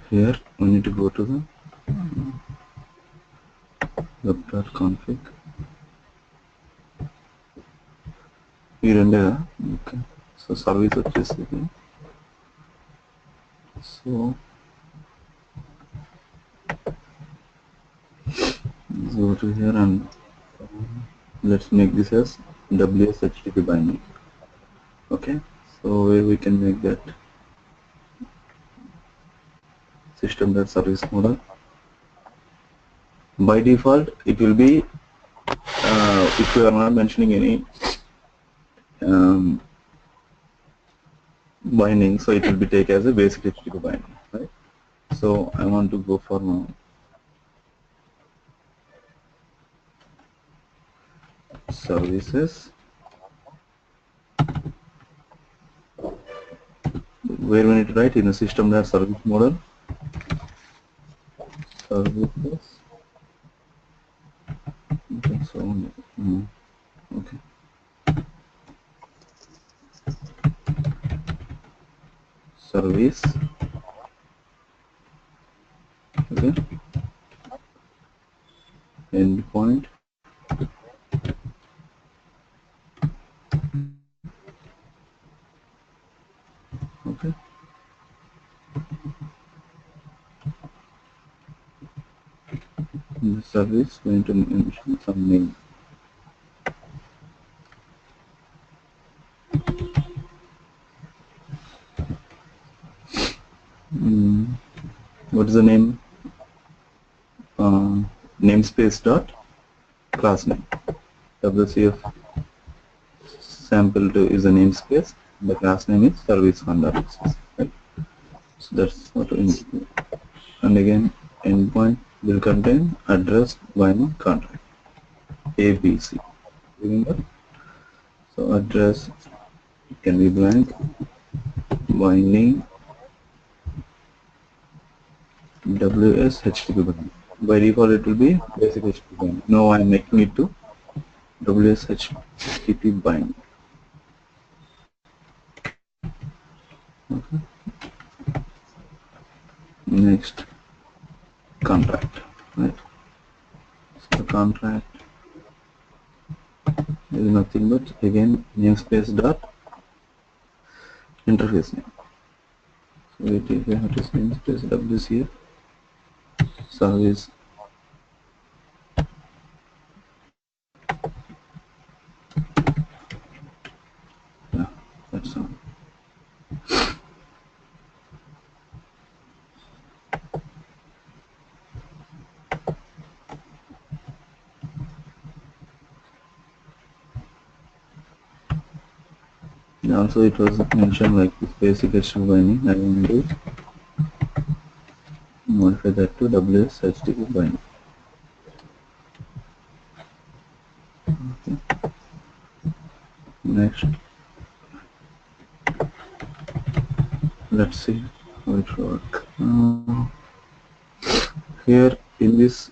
Here we need to go to the web.config. Okay. So service వచ్చేసి so go to here and let's make this as WS HTTP binding. Okay, so where we can make that system.service model. By default it will be if we are not mentioning any binding, so it will be taken as a basic HTTP binding, right? So I want to go for now services, where we need to write in the system.service model services. Okay, so okay, service, okay, endpoint, okay, in the service we need to mention some name. What is the name? Namespace dot class name. WCF sample2 is a namespace. The class name is service underaccess. Right? So that's what we need to do. And again, endpoint will contain address binding contract ABC. Remember? So address can be blank, binding WS HTTP binding. By default it will be basic HTTP binding. Now I am making it to WS HTTP binding. Okay. Next, contract, right? So the contract is nothing but again namespace dot interface name. So we have to namespace WCF service that's all. Also it was mentioned like this basic HTTP binding. I want to modify that to WS HTTP binding. Okay. Next, let's see how it works. Here in this,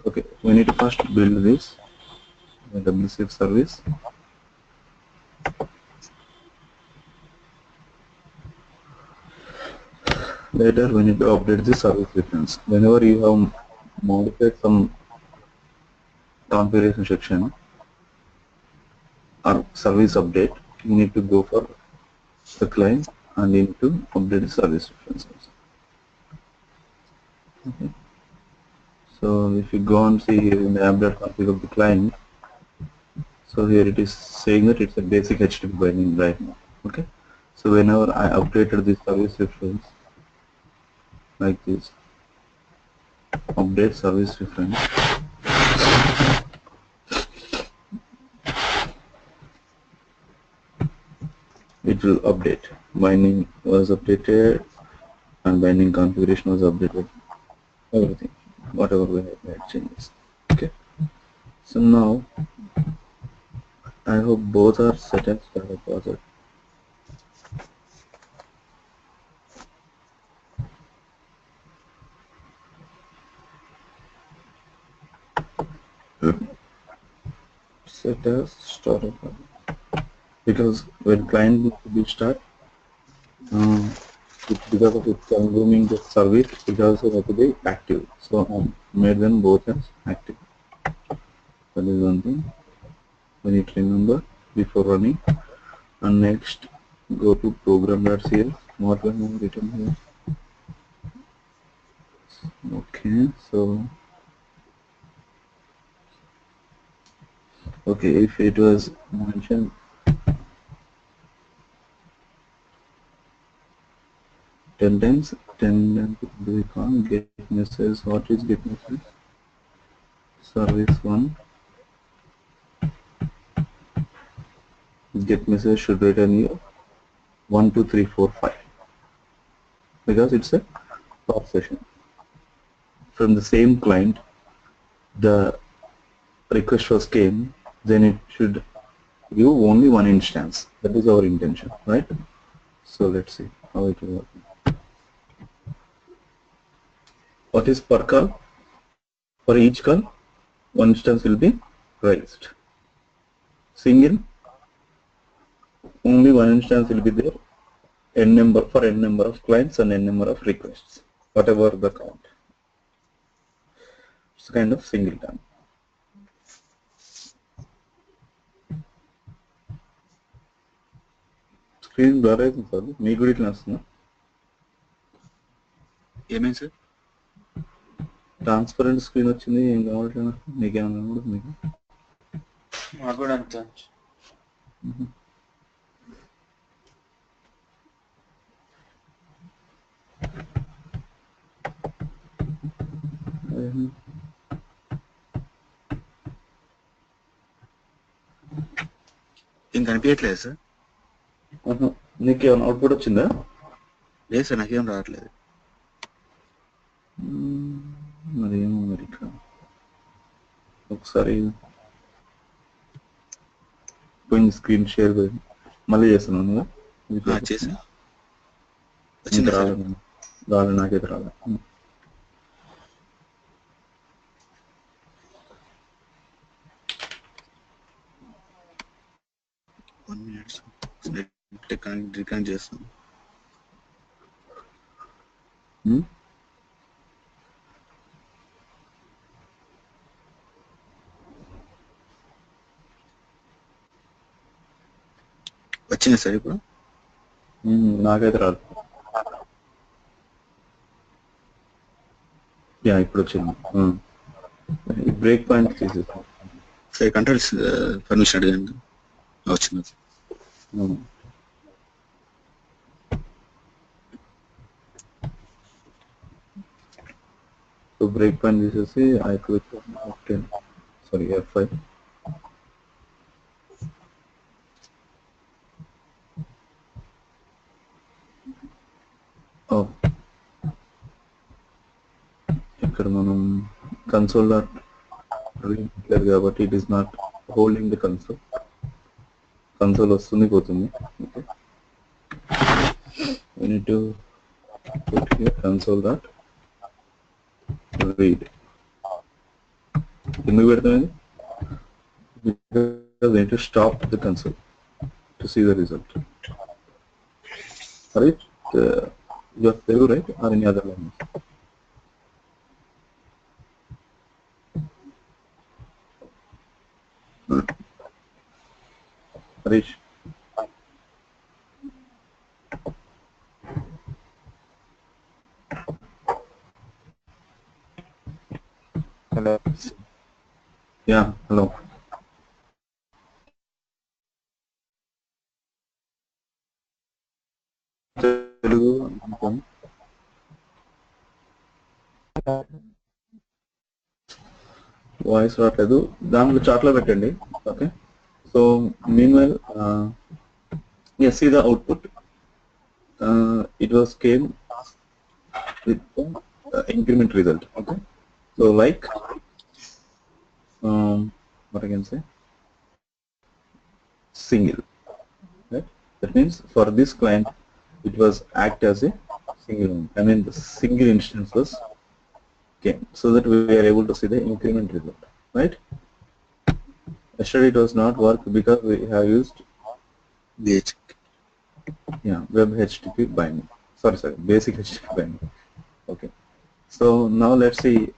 okay, we need to first build this WCF service. Later we need to update the service reference. Whenever you have modified some configuration section or service update, you need to go for the client and you need to update the service references. Okay. So if you go and see here in the app.config of the client, so here it is saying that it's a basic HTTP binding right now. Okay. So whenever I updated this service reference like this, update service reference, it will update. Binding was updated and binding configuration was updated. Everything, whatever we have made changes. Okay. So now I hope both are set as startup project. Set as startup project. Because when client needs to be start, because of its consuming the service, it also has to be active. So I made them both as active. That is one thing we need to remember before running. And next, go to program.cs. What we have written here. Okay, so okay, if it was mentioned 10 times, 10 times we can't get message. What is get message? Service 1. Get message should return you 1, 2, 3, 4, 5 because it's a top session. From the same client, the request was came, then it should give only one instance. That is our intention, right? So let's see how it will work. What is per call? For each call, one instance will be raised. Single, only one instance will be there. N number for n number of clients and n number of requests, whatever the count. It's kind of singleton. Screen blur అవుతుంది sir మీకు కూడా ఇట్లా వస్తుందా ఏమైంది sir transparent screen వచ్చింది ఏం కావట్లేదు మీకేమన్నా కనబడుతుంది మీకు నాకు కూడా అంతే ఏం కనిపించట్లేదు సార్ నీకేమైనా అవుట్పుట్ వచ్చిందా లేదు సార్ నాకేం రావట్లేదు మరి ఏమో మరి ఇక్కడ ఒకసారి పోయింది స్క్రీన్ షేర్ మళ్ళీ చేస్తున్నాను చేసా రాలేదు నాకైతే రాలేదు రికనెక్ట్ చేస్తాను వచ్చింది సార్ ఇప్పుడు నాకైతే రాదు ఇప్పుడు వచ్చింది బ్రేక్ పాయింట్ తీసేస్తాం సార్ కంట్రోల్స్ పర్మిషన్ అడిగాను వచ్చింది సో బ్రేక్ పాయింట్ తీసేసి సారీ F5 ఇక్కడ మనం కన్సోల్ డాట్ లేదు కాబట్టి it is not holding the console వస్తుంది పోతుంది okay we need to put here console dot read ఎందుకు పెడతామని because we need to stop the console to see the result right you are Telugu right or any other language Harish hello yeah hello Telugu voice రావట్లేదు దాంట్లో చాట్లో పెట్టండి okay so meanwhile see the output it was came with the increment result okay so like what I can say single right that means for this client it was act as a single I mean the single instance was came so that we are able to see the increment result right yesterday it was not work because we have used VH web HTTP binding sorry, basic HTTP binding. Okay. So now let's see,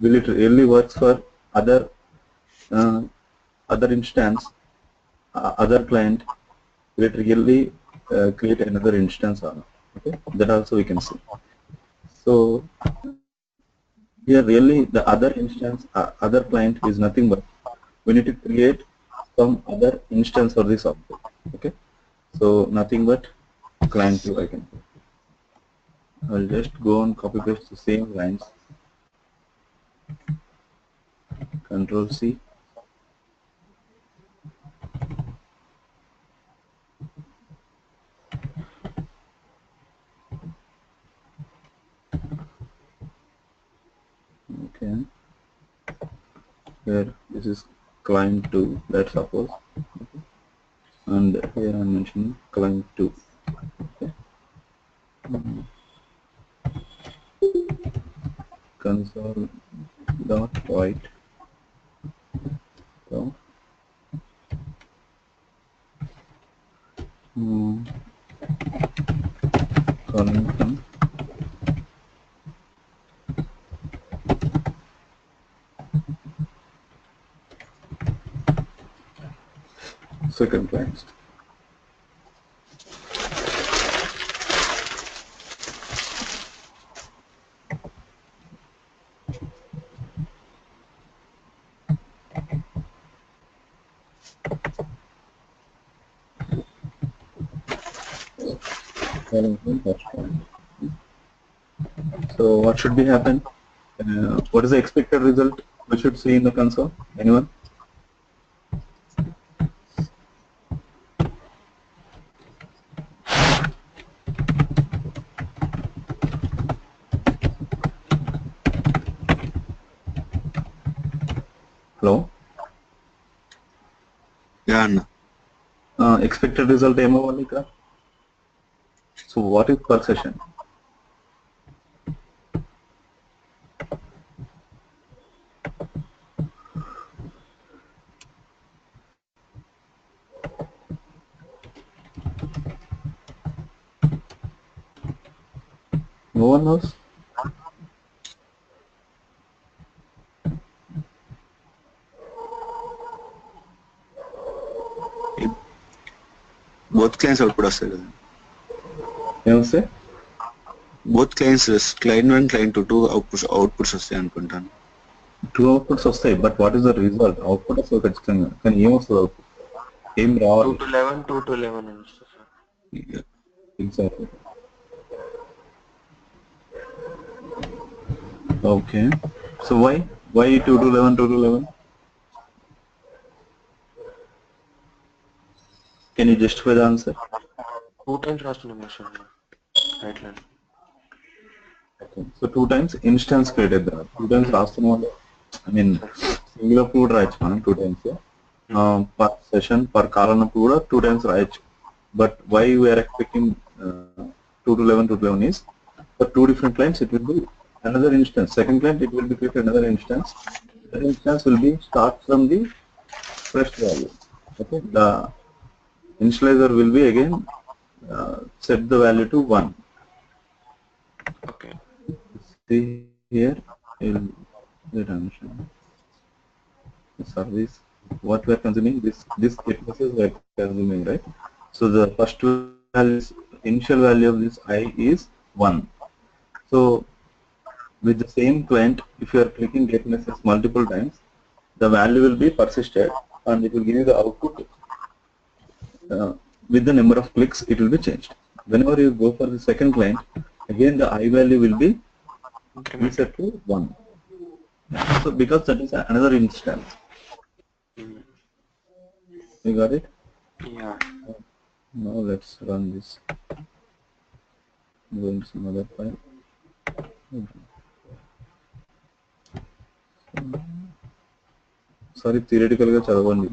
will it really works for other other instance, other client? Will it really create another instance or not? Okay, that also we can see. So here really the other instance, other client is nothing but we need to create some other instance for this object. Okay, so nothing but client 2 I can put. I'll just go and copy paste the same lines. Control C. Okay. Here this is client 2, let's suppose. Okay. And here I'm mentioning client 2. Okay. Console dot write. So calling from second client. Calling from first client. So what should be happen? What is the expected result we should see in the console? Anyone? Hello? Yeah, Anna. Expected result ఏమవ్వాలి ఇక్కడ? So what is per session? No one knows? Both clients output వస్తాయి కదా. ఏమొస్తే? Both clients client 1 client 2 outputs వస్తాయి అనుకుంటాను. 2 outputs వస్తాయి, but what is the result? Output వస్తుంది ఖచ్చితంగా, కానీ ఏమొస్తుంది అవుట్పుట్? ఏం రావాలి? 2 to 11, 2 to 11 అని వస్తుంది sir. Exactly. Okay. So why 2 to 11, 2 to 11? Can you justify the answer? 2 times రాస్తున్నాం sir right line. Okay. So 2 times instance created there. 2 times రాస్తున్నాం. I mean singular కూడా రాయొచ్చు మనం 2 times. Per session per column కూడా 2 times రాయొచ్చు. But why we are expecting 2 to 11, 2 to 11 is for 2 different clients it will be another instance. Second client it will be created another instance. That instance will be start from the fresh value. Okay. The initializer will be again set the value to 1. Okay. See here, the service what we are consuming, this get message we are consuming, right? So the first value is, initial value of this I is 1. So with the same client, if you are clicking get message multiple times, the value will be persisted and it will give you the output. With the number of clicks it will be changed. Whenever you go for the second client, again the I value will be set to 1. So because that is another instance. You got it? Yeah. Now let's run this. Go into some other file. Sorry, theoretical ga chadavandi.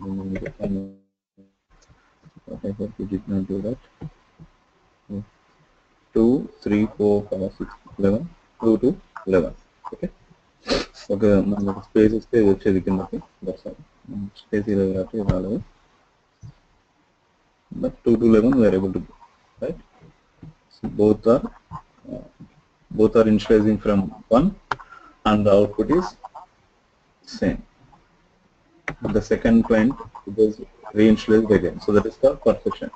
I hope you did not do that. 2, 3, 4, 5, 6, 11, 2 to 11. Okay. Okay, మనకు space ఇస్తే ఇది వచ్చేది కిందకి. That's all. Space ఇలా కాబట్టి రాలేదు. But 2 to 11 we are able to do, right? So both are initializing from 1 and the output is same. The second client is reinitialized again. So that is called perfection.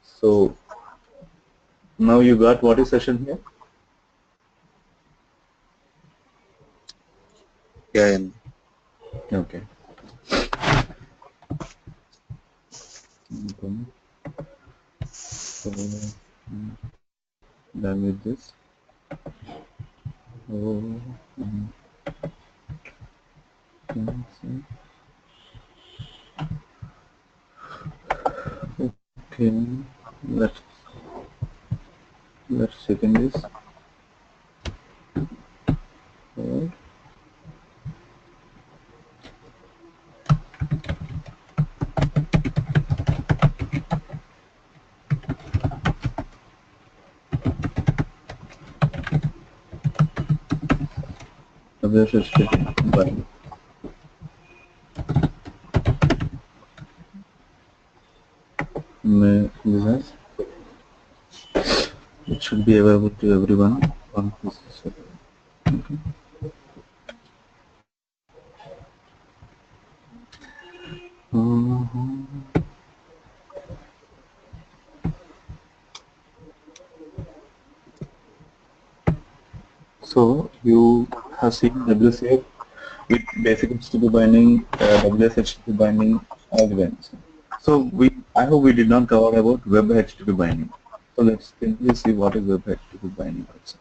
So now you got what is session here? Yeah. Okay. So done with this. Oh, okay. Let's check in this. Right. WSS by business. It should be available to everyone on this. Okay. So you have seen WCF with basic HTTP binding, WS HTTP binding as well. So I hope we did not cover about web HTTP binding. So let's simply see what is web HTTP binding also.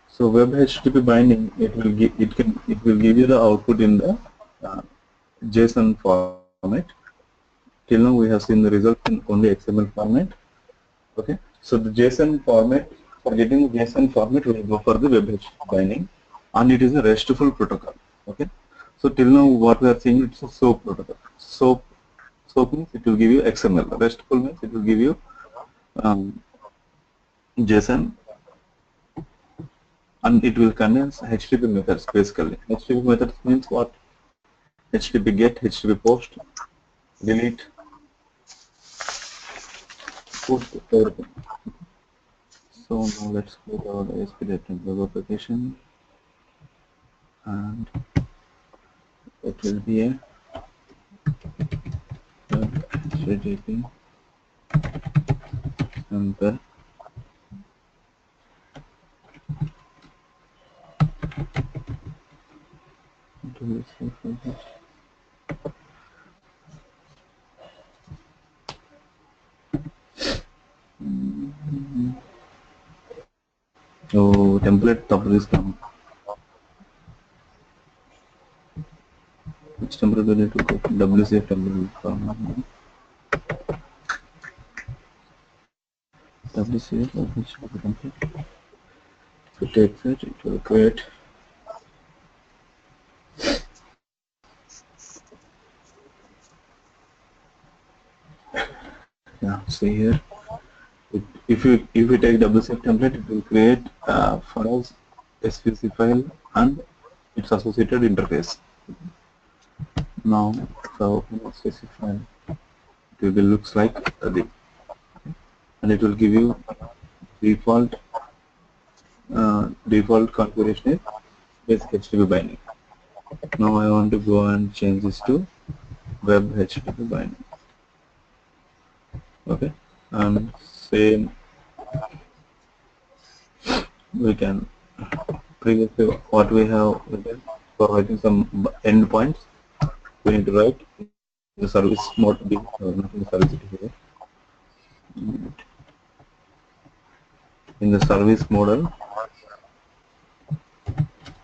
So web HTTP binding, it will give you the output in the uh, JSON format. Till now we have seen the result in only XML format. Okay. So the JSON format, for getting the JSON format, we will go for the web HTTP binding, and it is a RESTful protocol. Okay. So till now what we are seeing, it's a SOAP protocol. SOAP means it will give you XML. RESTful means it will give you JSON, and it will contain HTTP methods basically. HTTP methods means what? HTTP get, HTTP post, delete, put, everything. So now let's go to our ASP.NET Web application, and it will be a HTTP sample. So template tuple is come. Which template we need to go? WCF template will come. WCF template. If it takes it will create. Yeah, see here. If you take WCF template, it will create for us SVC file and its associated interface. Now, so SVC file, it will looks like this, and it will give you default configuration is basic HTTP binding. Now I want to go and change this to web HTTP binding. Okay, and same we can previously what we have written for writing some endpoints. We need to write the service mode be not in the service here. In the service model,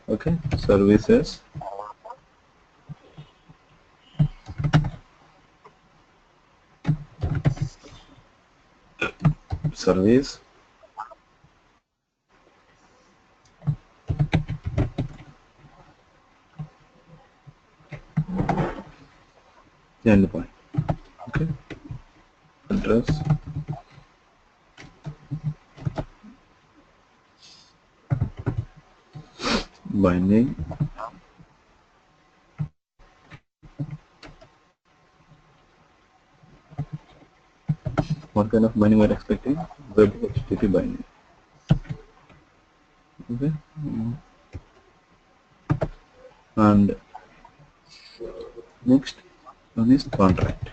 okay, services service endpoint. Okay, address binding what kind of binding we're expecting? Web HTTP binding. Okay. And next one is contract.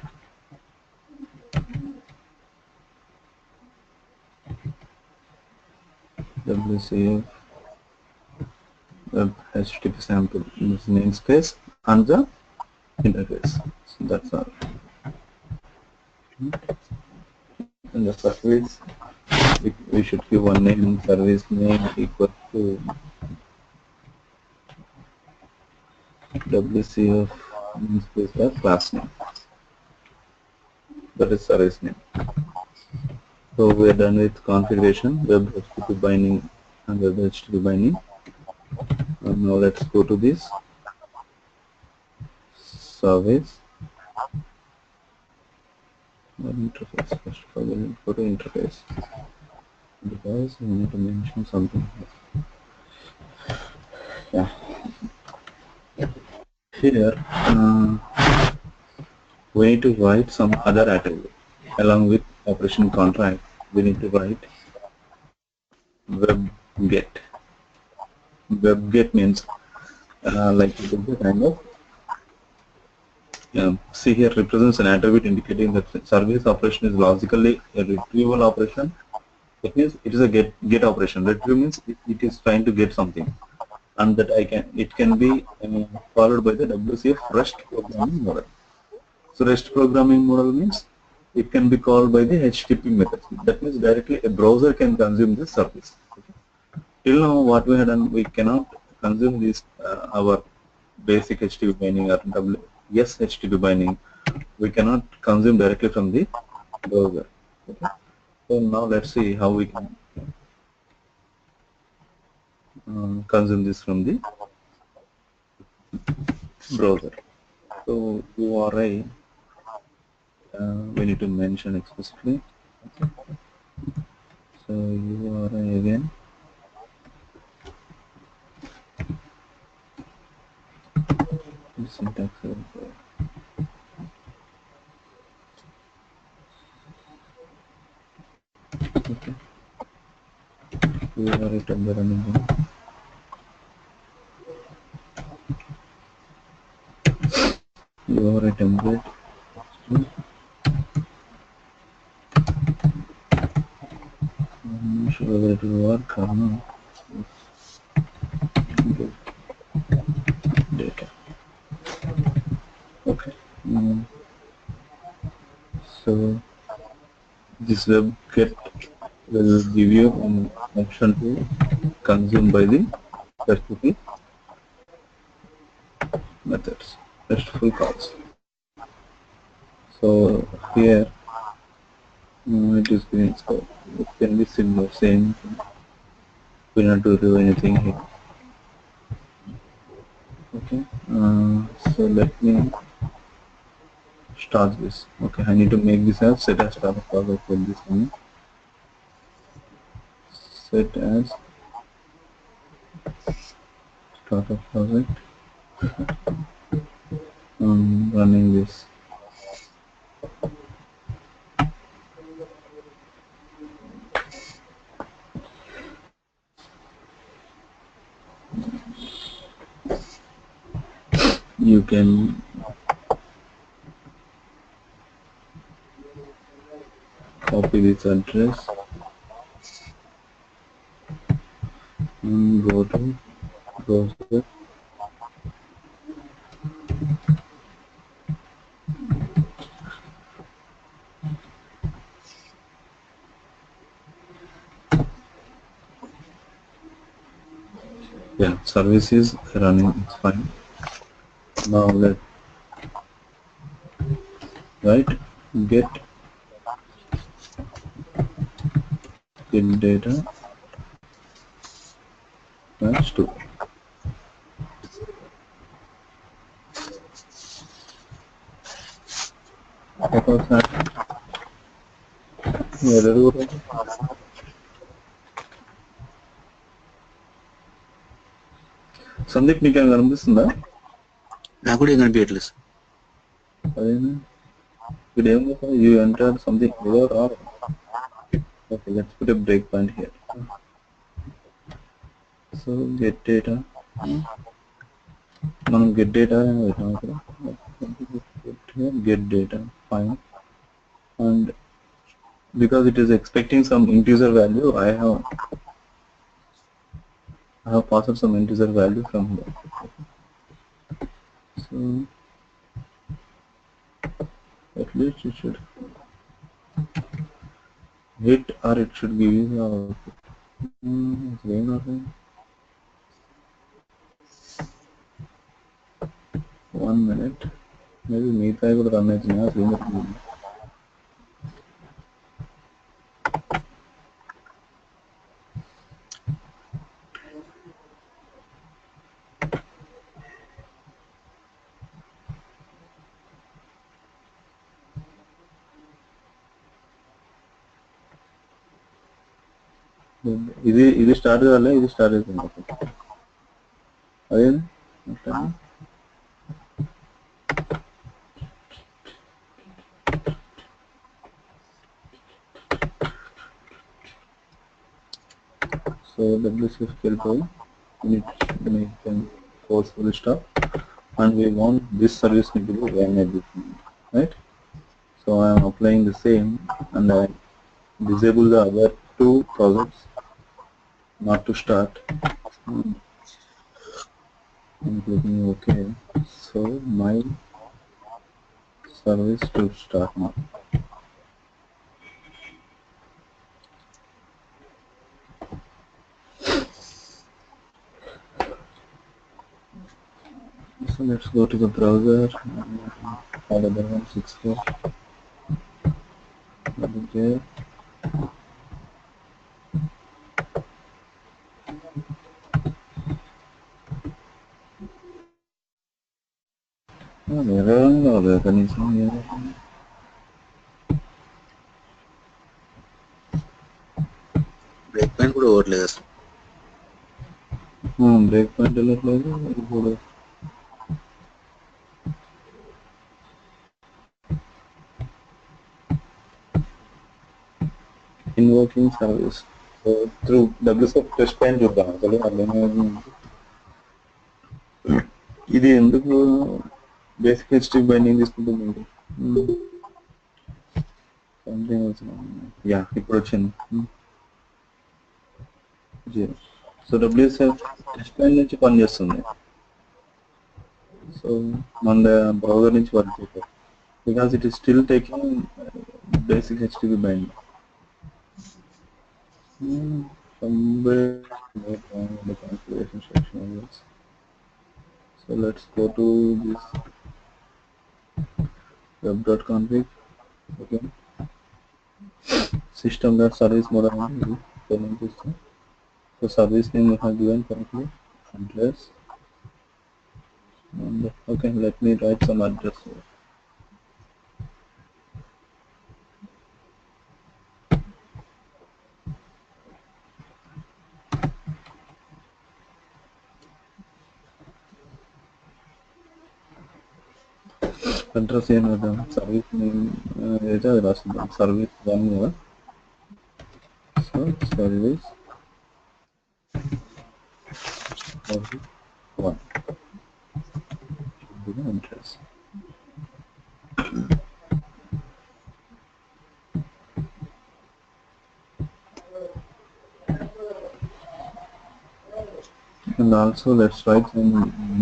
WCF web HTTP sample is namespace and the interface. So that's all. And the service, we should give one name, service name equal to WCF namespace as class name. That is service name. So we are done with configuration, web HTTP binding and web HTTP binding. And now let's go to this service or interface. First of all, we'll go to interface because we need to mention something. Yeah. Here we need to write some other attribute along with operation contract. We need to write web get. Web get means like it is a kind of see here represents an attribute indicating that service operation is logically a retrieval operation. It means it is a get operation. Retrieve means it is trying to get something, and that it can be followed by the WCF REST programming model. So REST programming model means it can be called by the HTTP method. That means directly a browser can consume this service. Okay. Till now, what we had done, we cannot consume this our basic HTTP binding or WS HTTP binding. We cannot consume directly from the browser. Okay. So now let's see how we can consume this from the browser. So URI we need to mention explicitly. Okay. So URI again. Syntax. Okay. URI template running. URI template. I'm not sure whether it will work or not. Data. Okay. So this web get will give you an option to consume by the RESTful methods, RESTful calls. So here it is green, so it can be similar, same. We don't have to do anything here. Okay. So let me start this. Okay, I need to make this as set as start of project with this one. Set as start of project. Running this. You can copy this address and go to browser. Yeah, service is running, it's fine. Now let get data match to. Sandeep నీకు ఏమైనా కనిపిస్తుందా? నాకు కూడా ఏం కనిపించట్లేదు. అదేనా ఇప్పుడు ఏం యూ ఎంటర్ సంథింగ్ ఏదో రాదు. Okay, let's put a breakpoint here. So get data. మనం get data పెట్టాం ఇక్కడ. Get data fine, and because it is expecting some integer value, I have passed some integer value from here. So at least it should hit, or it should give you the output. It's going nothing. 1 minute. Maybe మిగతా కూడా run అవుతున్నాయి అసలు ఏం జరుగుతుంది? ఇది start కాలే, ఇది start అవుతుంది. అదేంది అట్లా? So WCF వెళ్ళిపోయి we can forcefully stop, and we want this service to be run everything, right? So I am applying the same, and I disable the other two projects not to start. I'm clicking OK. So my service to start now. So let's go to the browser. All other one 64. Okay. వేరే కావాలి కనీసం. Break point కూడా ఓవర్లేదు అసలు. Break point వెళ్ళట్లేదు ఇప్పుడు. Invoking service. So through WCF test పైన చూద్దాం అసలు అర్థమవుతుంది. ఇది ఎందుకు బేసిక్ HTTP బైండింగ్ తీసుకుంటుంది? సంథింగ్ వచ్చింది. యా ఇప్పుడు వచ్చింది. సో WCF టెస్ట్ పైన నుంచి పనిచేస్తుంది. సో మన బ్రౌజర్ నుంచి వర్క్ చేయలేదు, because it is still taking basic HTTP binding. Somewhere wrong in the configuration section. So let's go to this web.config. Okay, system.service model. So service name we have given correctly, address, and okay, let me write some address here. Address ఏమవుతాం, service name అయితే అది రాస్తుందాం. Service 1 కదా. So service 1 address. And also let's write some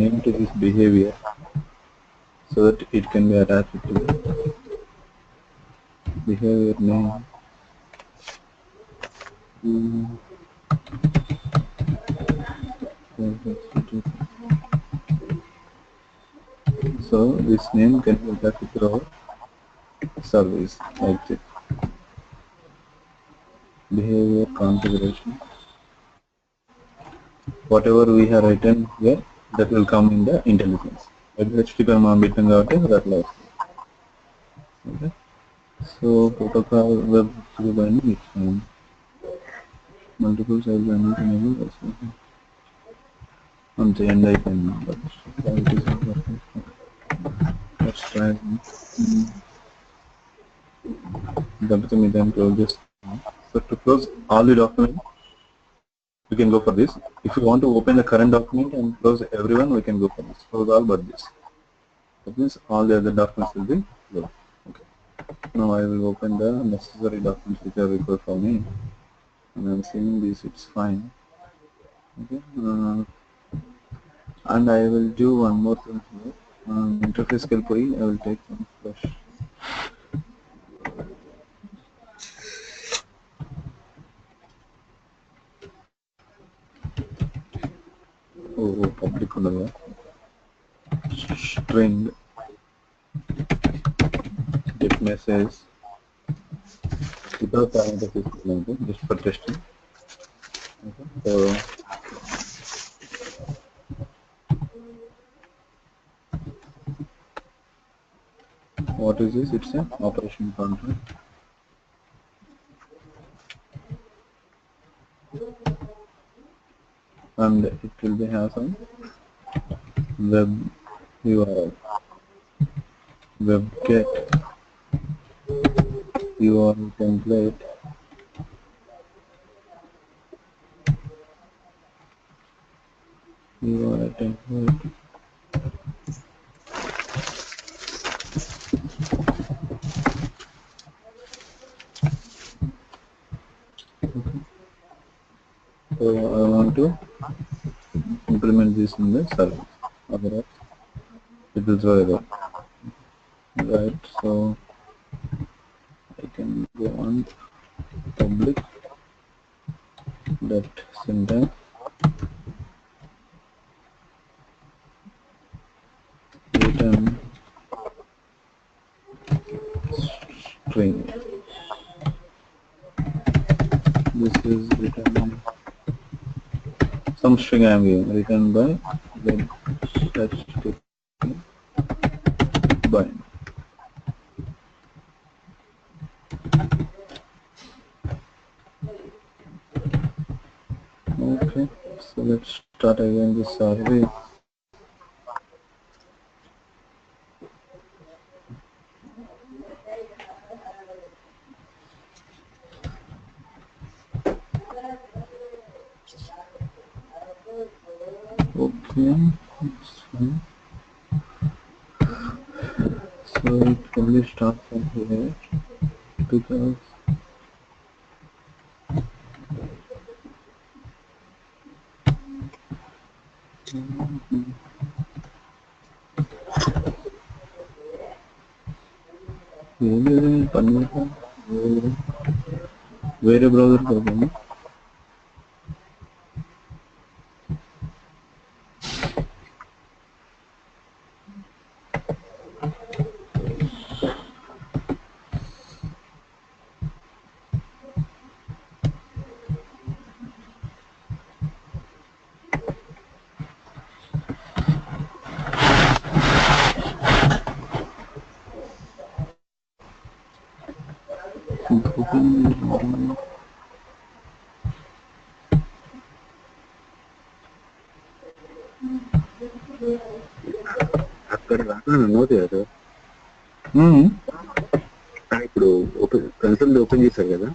name to this behavior so that it can be attached to behavior name. So this name can be attached to our service like this. Behavior configuration. Whatever we have written here, that will come in the intelligence. HTTP మనం పెట్టాం కాబట్టి అట్లా వస్తుంది. Okay. So protocol web binding ఇచ్చాము. Multiple site binding enable అంతే, end అయిపోయింది. Let's try. డబ్బుతో మీ దాన్ని క్లోజ్ చేస్తాము. So to close all the documents, we can go for this. If you want to open the current document and close everyone, we can go for this. Close all but this. That means all the other documents will be closed. Okay. Now I will open the necessary documents which are required for me. And I'm seeing this, it's fine. Okay. And I will do one more thing here. Interface I will take some flash. Oh, public string get message without interface just for testing. Okay. So what is this? It's an operation control. And it will be have some web URL, webget URL template, URL template. Okay. So I want to implement this in the service. Otherwise, it will throw error. Right. So I can go on public that syntax return string. This is return some string I am giving written by web bind. Okay, so let's start again this survey. Okay, that's fine. So it only starts from here because వేరే browser పోతాము. అక్కడ రాక note కదా ఇప్పుడు open console open చేశారు కదా,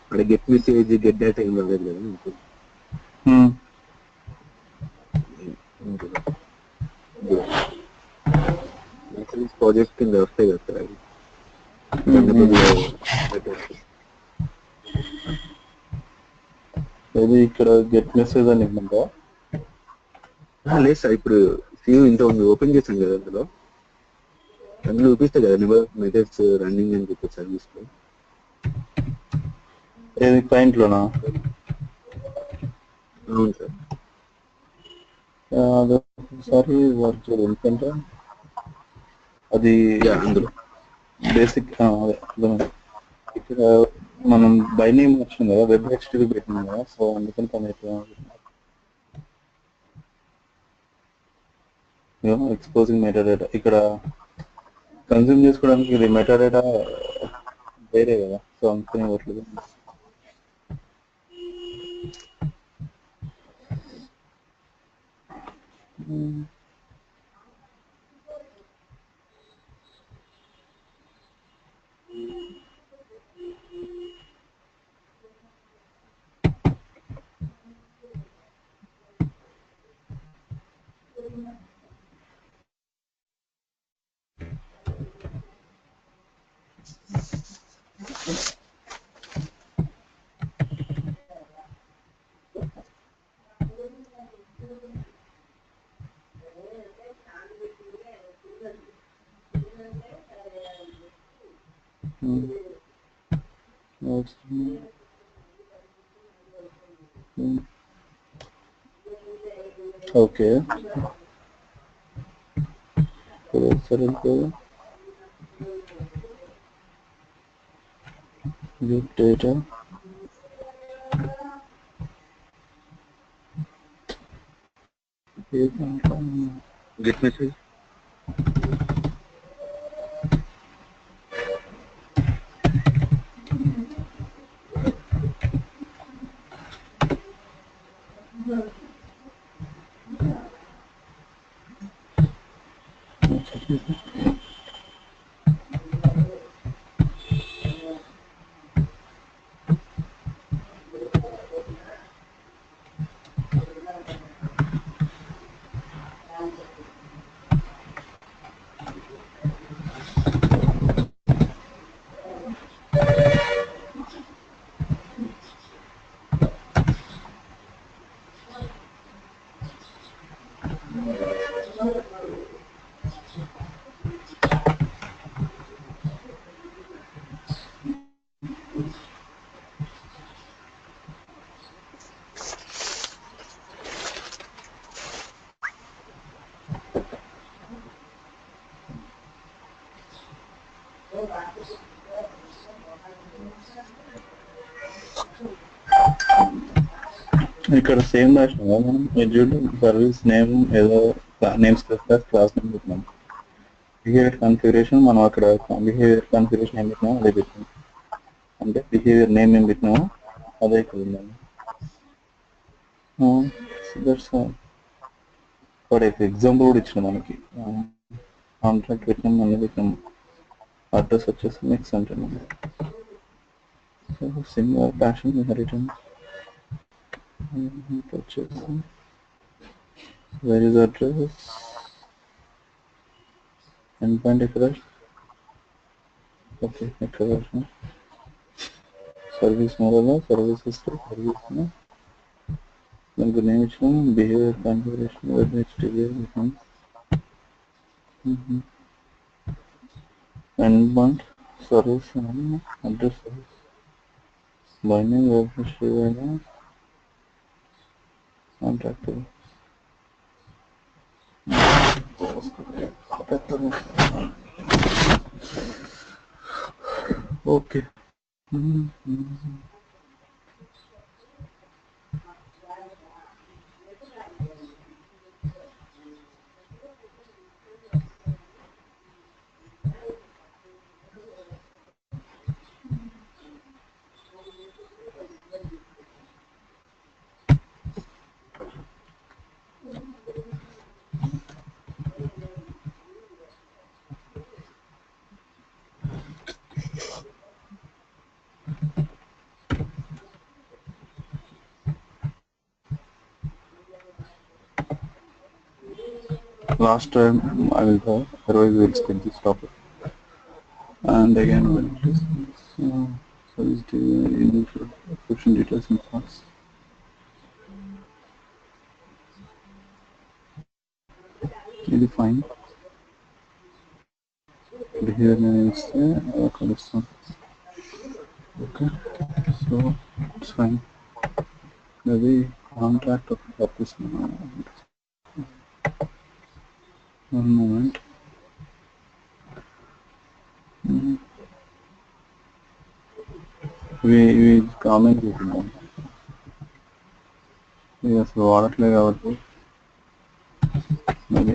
అక్కడ get message get data ఏం రాలేదు కదా మీకు. మెసేజ్ ప్రాజెక్ట్ కింద వస్తాయి కదా సార్, అది ఇక్కడ గెట్ మెసేజ్ అని ఇవ్వమంటా. లేదు సార్, ఇప్పుడు సీవ్ ఇంత ఉంది ఓపెన్ చేశాను కదా, అందులో చూపిస్తాయి కదా నెంబర్ మెథడ్స్ రన్నింగ్ అని చెప్పి సర్వీస్ లో. ఏది క్లయింట్ లోనా? అవును సార్. అదొకసారి వర్క్ చేయదు ఎందుకంటే అది అందులో బేసిక్ అదే ఇక్కడ మనం బై నేమ్ వచ్చింది కదా, వెబ్ హెచ్టివి పెట్టింది కదా, సో అందుకని పని ఎక్స్పోజింగ్ మెటాడేటా ఇక్కడ కన్జ్యూమ్ చేసుకోవడానికి ఇది మెటాడేటా వేరే కదా, సో అందుకని ఇవ్వట్లేదు. Okay. Get data. Get message. ఇక్కడ సేమ్ రాసినాం కదా మనం ఎడ్యూడ్ సర్వీస్ నేమ్ ఏదో నేమ్స్ క్లాస్ నేమ్ పెట్టినాం. బిహేవియర్ కన్ఫిగరేషన్ మనం అక్కడ బిహేవియర్ కన్ఫిగరేషన్ ఏం పెట్టినామో అదే పెట్టినాం. అంటే బిహేవియర్ నేమ్ ఏం పెట్టినామో అదే ఇక్కడ ఉందండి. వాడు ఎగ్జాంపుల్ కూడా ఇచ్చిన మనకి కాంట్రాక్ట్ పెట్టినాం మళ్ళీ పెట్టినాం. అడ్రస్ వచ్చేసి నెక్స్ట్ అంటే సిమిలర్ ఫ్యాషన్ రిటర్న్ వచ్చేసి where is address endpoint ఎక్కడ ఓకే ఎక్కడ service model service history service దానికి నేమ్ ఇచ్చినాం behaviour configuration endpoint service address service binding web history contract okay last time I will go, otherwise we will skip this topic. And again, so is the initial description details in class. It is fine. Behavior names okay, so it's fine. Maybe contract of this one moment. We comment చేస్తున్నాం ఇది అసలు వాడట్లేదు కాబట్టి మరి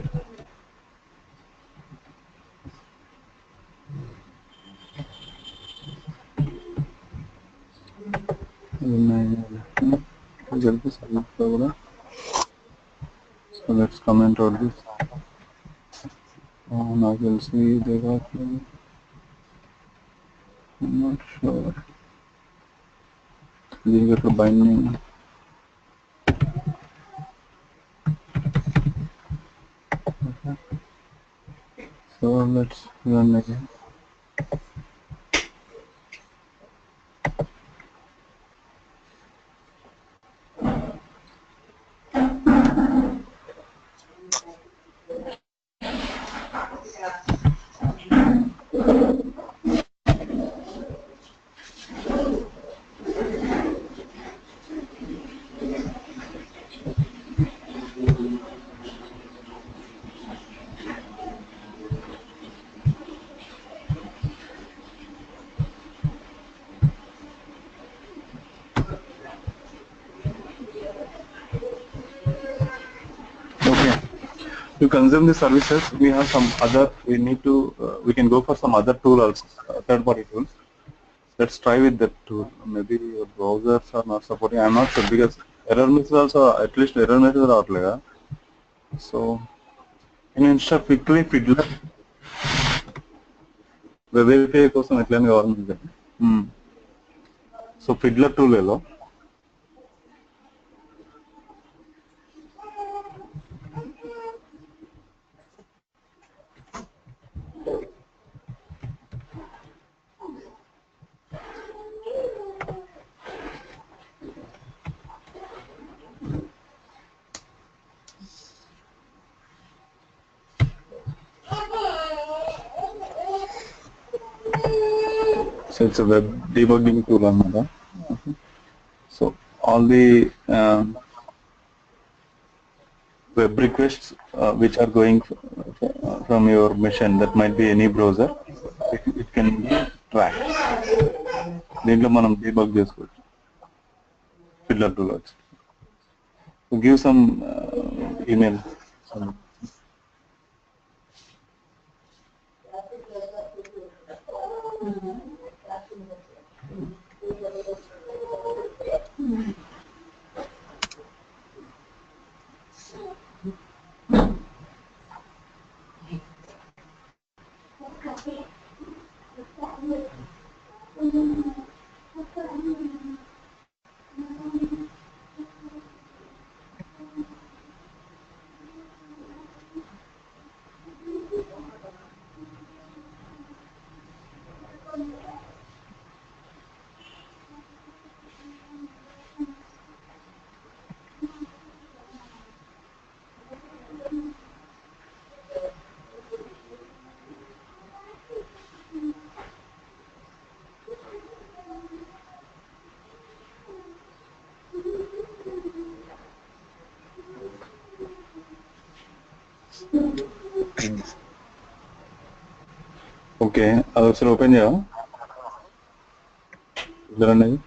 కూడా so let's comment on this. నాకు తెలిసి ఇదే కాదు I'm not sure దీనికి అట్లా binding so let's run again. to consume the services, we have some other, we need to, we can go for some other tool also, third-party tools. Let's try with that tool. Maybe your browsers are not supporting. I'm not sure because error message also, at least error message out lega. So, in instead of quickly Fiddler, web API కోసం ఎట్లనే కావాలి. So Fiddler tool లో so it's a web debugging tool another. So all the web requests which are going from your machine, that might be any browser, it can be tracked. దీంట్లో మనం debug చేసుకోవచ్చు. Fiddler tool వచ్చి. So give some email. Okay అది ఒకసారి open చేయవా అనేది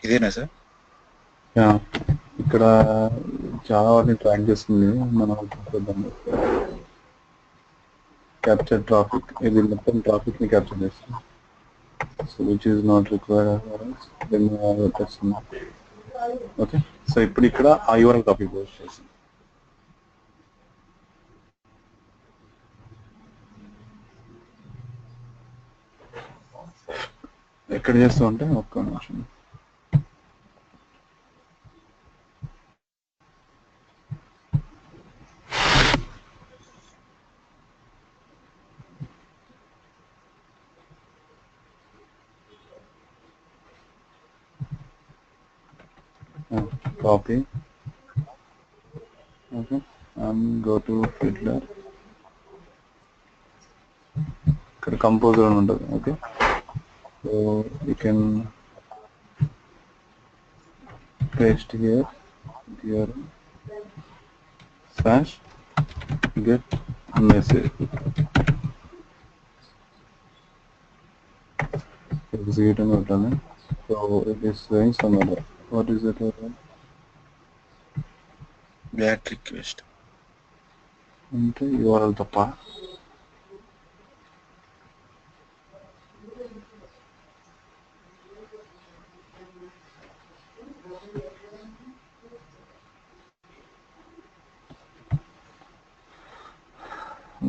ఇదేనా sir? ఇక్కడ చాలా వాటిని ట్రాక్ చేస్తుంది. మనం క్యాప్చర్ ట్రాఫిక్, ఇది మొత్తం ట్రాఫిక్ ని క్యాప్చర్ చేస్తుంది. So which is not required వస్తుంది. ఓకే, సో ఇప్పుడు ఇక్కడ ఆ యూఆర్ఎల్ కాపీ పోస్ట్ చేస్తుంది. ఎక్కడ చేస్తూ ఉంటే ఒక్క నిమిషం. Copy. Okay, and go to Fiddler. Composer on ఉంటుంది. Okay, so you can paste here slash get message. Execute and open it. So it is saying some other. What is it? That request. అంటే URL తప్ప.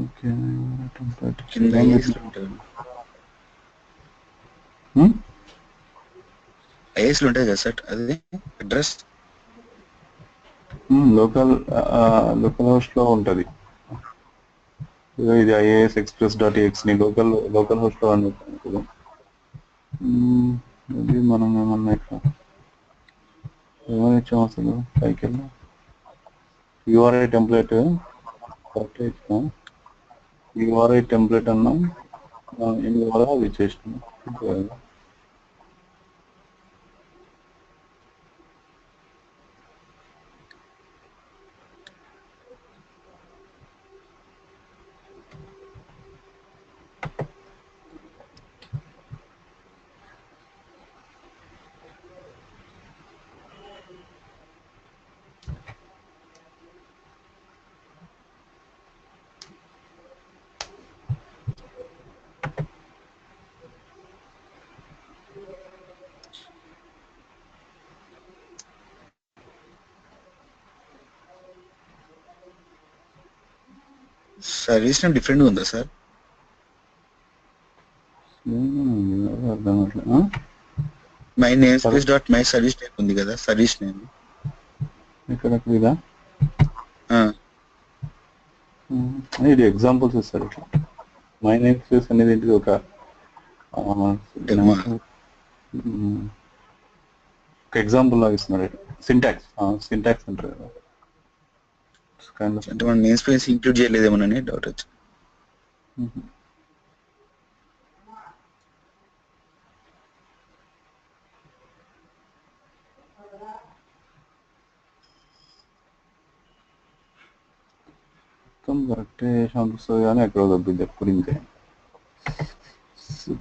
Okay, కింద ఐఎస్లో ఉంటుంది కదా sir అది address? Local host లో ఉంటుంది. ఇది IAS express.exe ని లోకల్ హోస్ట్ లో అని ఉంటుంది. ఇది మనం ఏమన్నా ఇక్కడ ఏమని ఇచ్చాం అసలు పైకి వెళ్ళి URI టెంప్లెట్ కరెక్ట్ ఇచ్చినాం. URI టెంప్లెట్ అన్నాం. URI అది ఇచ్చేసినాం. సర్వీస్ నేమ్ డిఫరెంట్ ఉందా సార్? అర్థం కావట్లేదు. My name space dot my service name ఉంది కదా, సర్వీస్ నేమ్ ఇక్కడ ఇదా? ఇది ఎగ్జాంపుల్స్ ఇస్తారు ఇట్లా. మై నేమ్ స్పేస్ అనేది ఏంటిది, ఒక ఎగ్జాంపుల్ లాగా ఇస్తున్నారు. సింటాక్స్ అంటారు కదా. అంటే మనం నేమ్ స్పేస్ ఇంక్లూడ్ చేయలేదేమోనని డౌట్ వచ్చింది. మొత్తం కరెక్టే అనిపిస్తుంది కానీ ఎక్కడో తప్పింది ఎప్పుడు ఇంతే.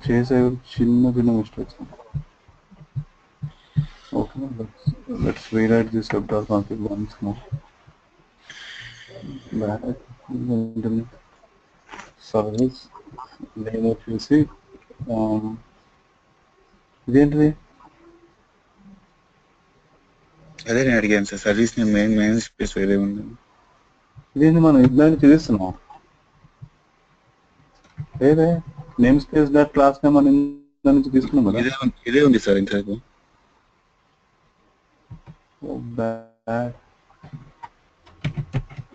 చేసే చిన్న mistakes. Okay, let's rewrite this vector config once more. Service name వచ్చేసి ఇదేంటిది? అదే నేను అడిగాను sir, service name main space వేరే ఉంది. ఇదేంటి మనం ఇట్లాంటి చూపిస్తున్నాం? లేదే, name space dot class name అని దాని నుంచి తీసుకున్నాం కదా. ఇదే ఉంది సార్ ఇంతకు.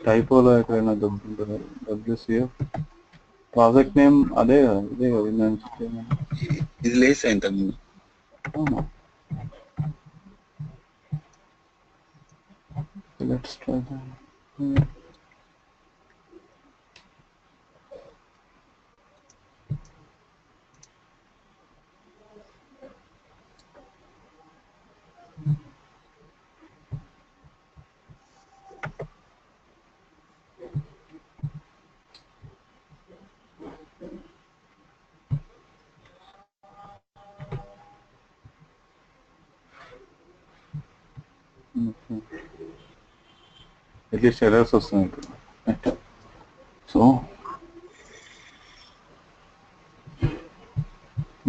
టైపోలో ఎక్కడైనా దొరుకుతుంటారు. WCF ప్రాజెక్ట్ నేమ్ అదే కదా, ఇదే కదా. ఇది లేదు సార్ ఇంతకు. Let's try that. At least errors వస్తున్నాయి ఇప్పుడు. సో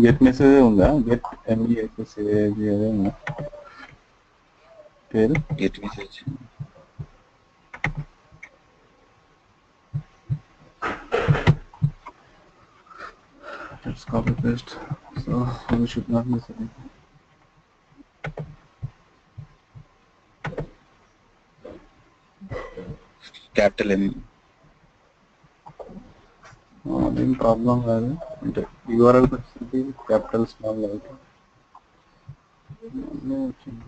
గెట్ మెసేజ్ ఉందా? గెట్ MESSAG అదే ఉందా పేరు? Get message. Let's copy paste. So we should not miss anything. Capital M. అదేం ప్రాబ్లం కాదు. అంటే URL పరిస్థితి క్యాపిటల్ స్మాల్ అయితే వచ్చింది.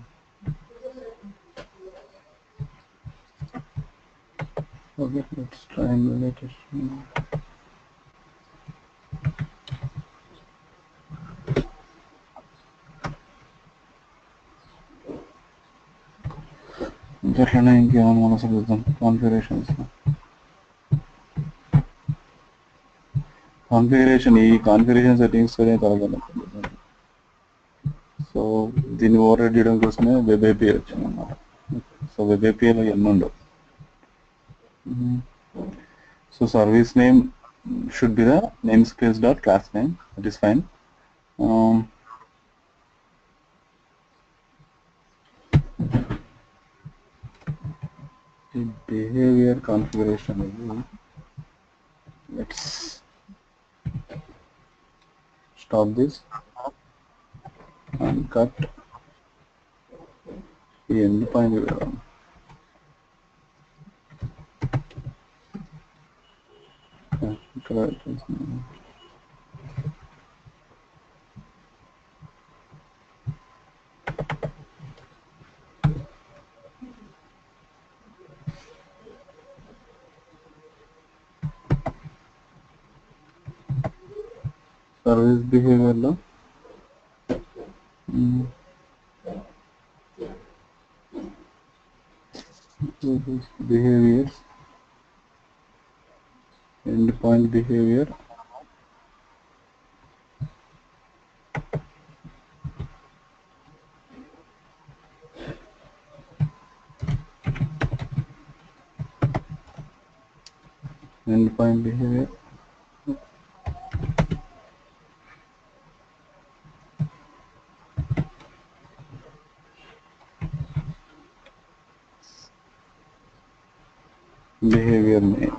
Okay, let's try and the latest. ఇంకెట్లనే ఇంకేమైనా మనం చూద్దాం. కాన్ఫిగరేషన్ ఈ కాన్ఫిగరేషన్ సెట్టింగ్స్ కాదు. సో దీన్ని ఓవర్ రైడ్ చేయడం కోసమే వెబ్ API వచ్చింది అన్నమాట. సో వెబ్ APIలో ఎన్ని ఉండవు. So service name should be the namespace dot class name. That is fine. The behavior configuration is, let's stop this and cut the endpoint. service behavior lo behaviors, endpoint behavior, endpoint behavior, behavior name.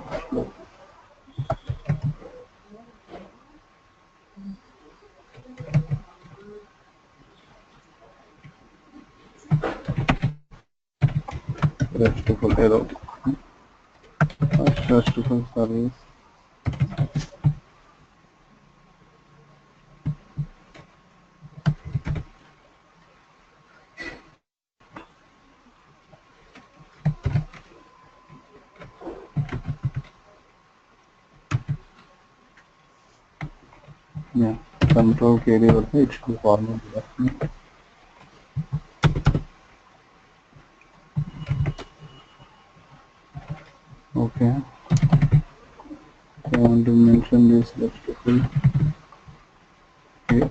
RESTful ఏదో RESTful service yeah control KD వస్తే it should be formal document. Okay, I want to mention this RESTful here.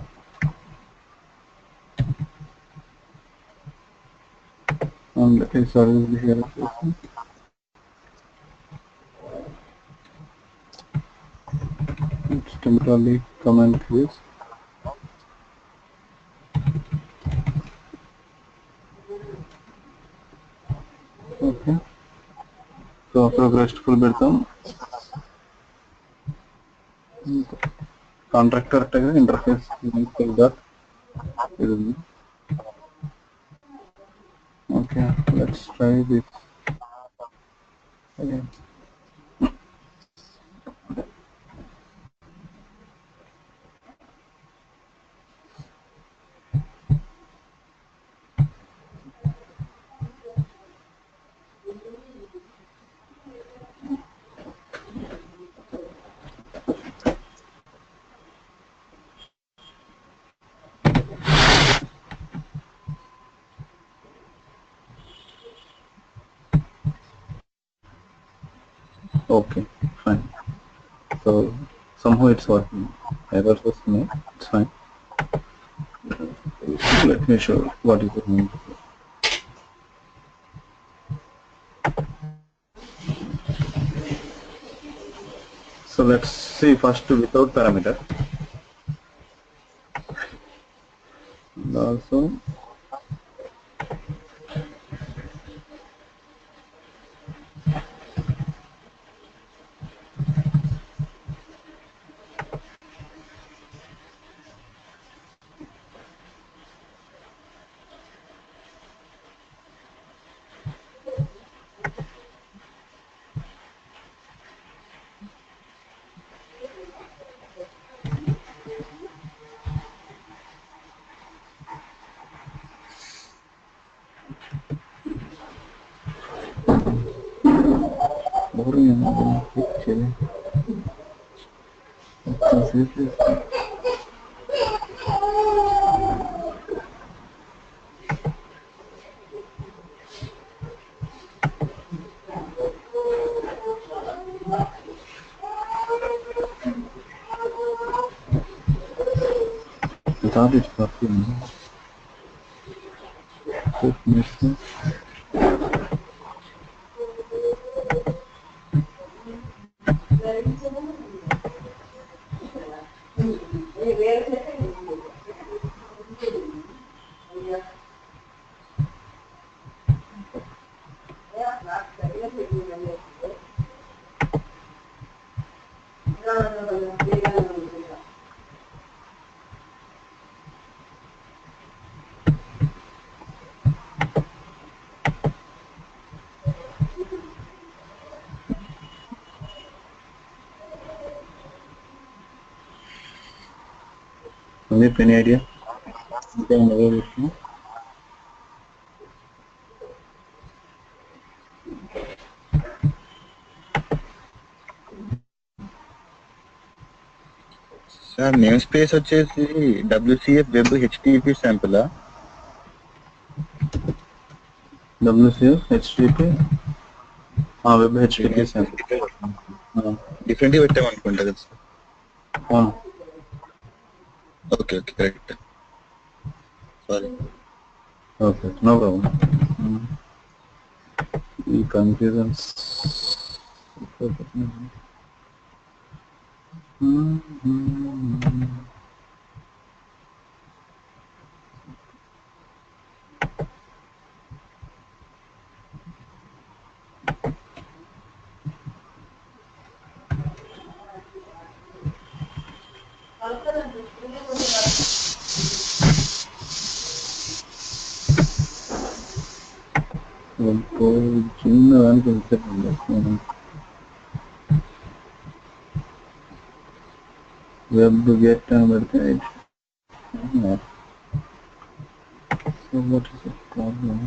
And a service behavior system. It's typically comment this. Okay, so after RESTful పెడతాం contractor interface dot ఇది ఉంది. Okay, let's try this again. Okay, fine. So somehow it's working. Errors వస్తున్నాయి. It's fine. Let me show what is the mean. So let's see first without parameter. And also boring actually. Without it working. Any idea? Name space వచ్చేసి WCF web HTTP sample WCF HTTP web HTTP sample. Different గా పెట్టామనుకుంటా కదా sir. అవును. Okay correct. Sorry. Okay, no problem. ఈ confusions చిన్న దానికి web get అని పెడితే so what is the problem?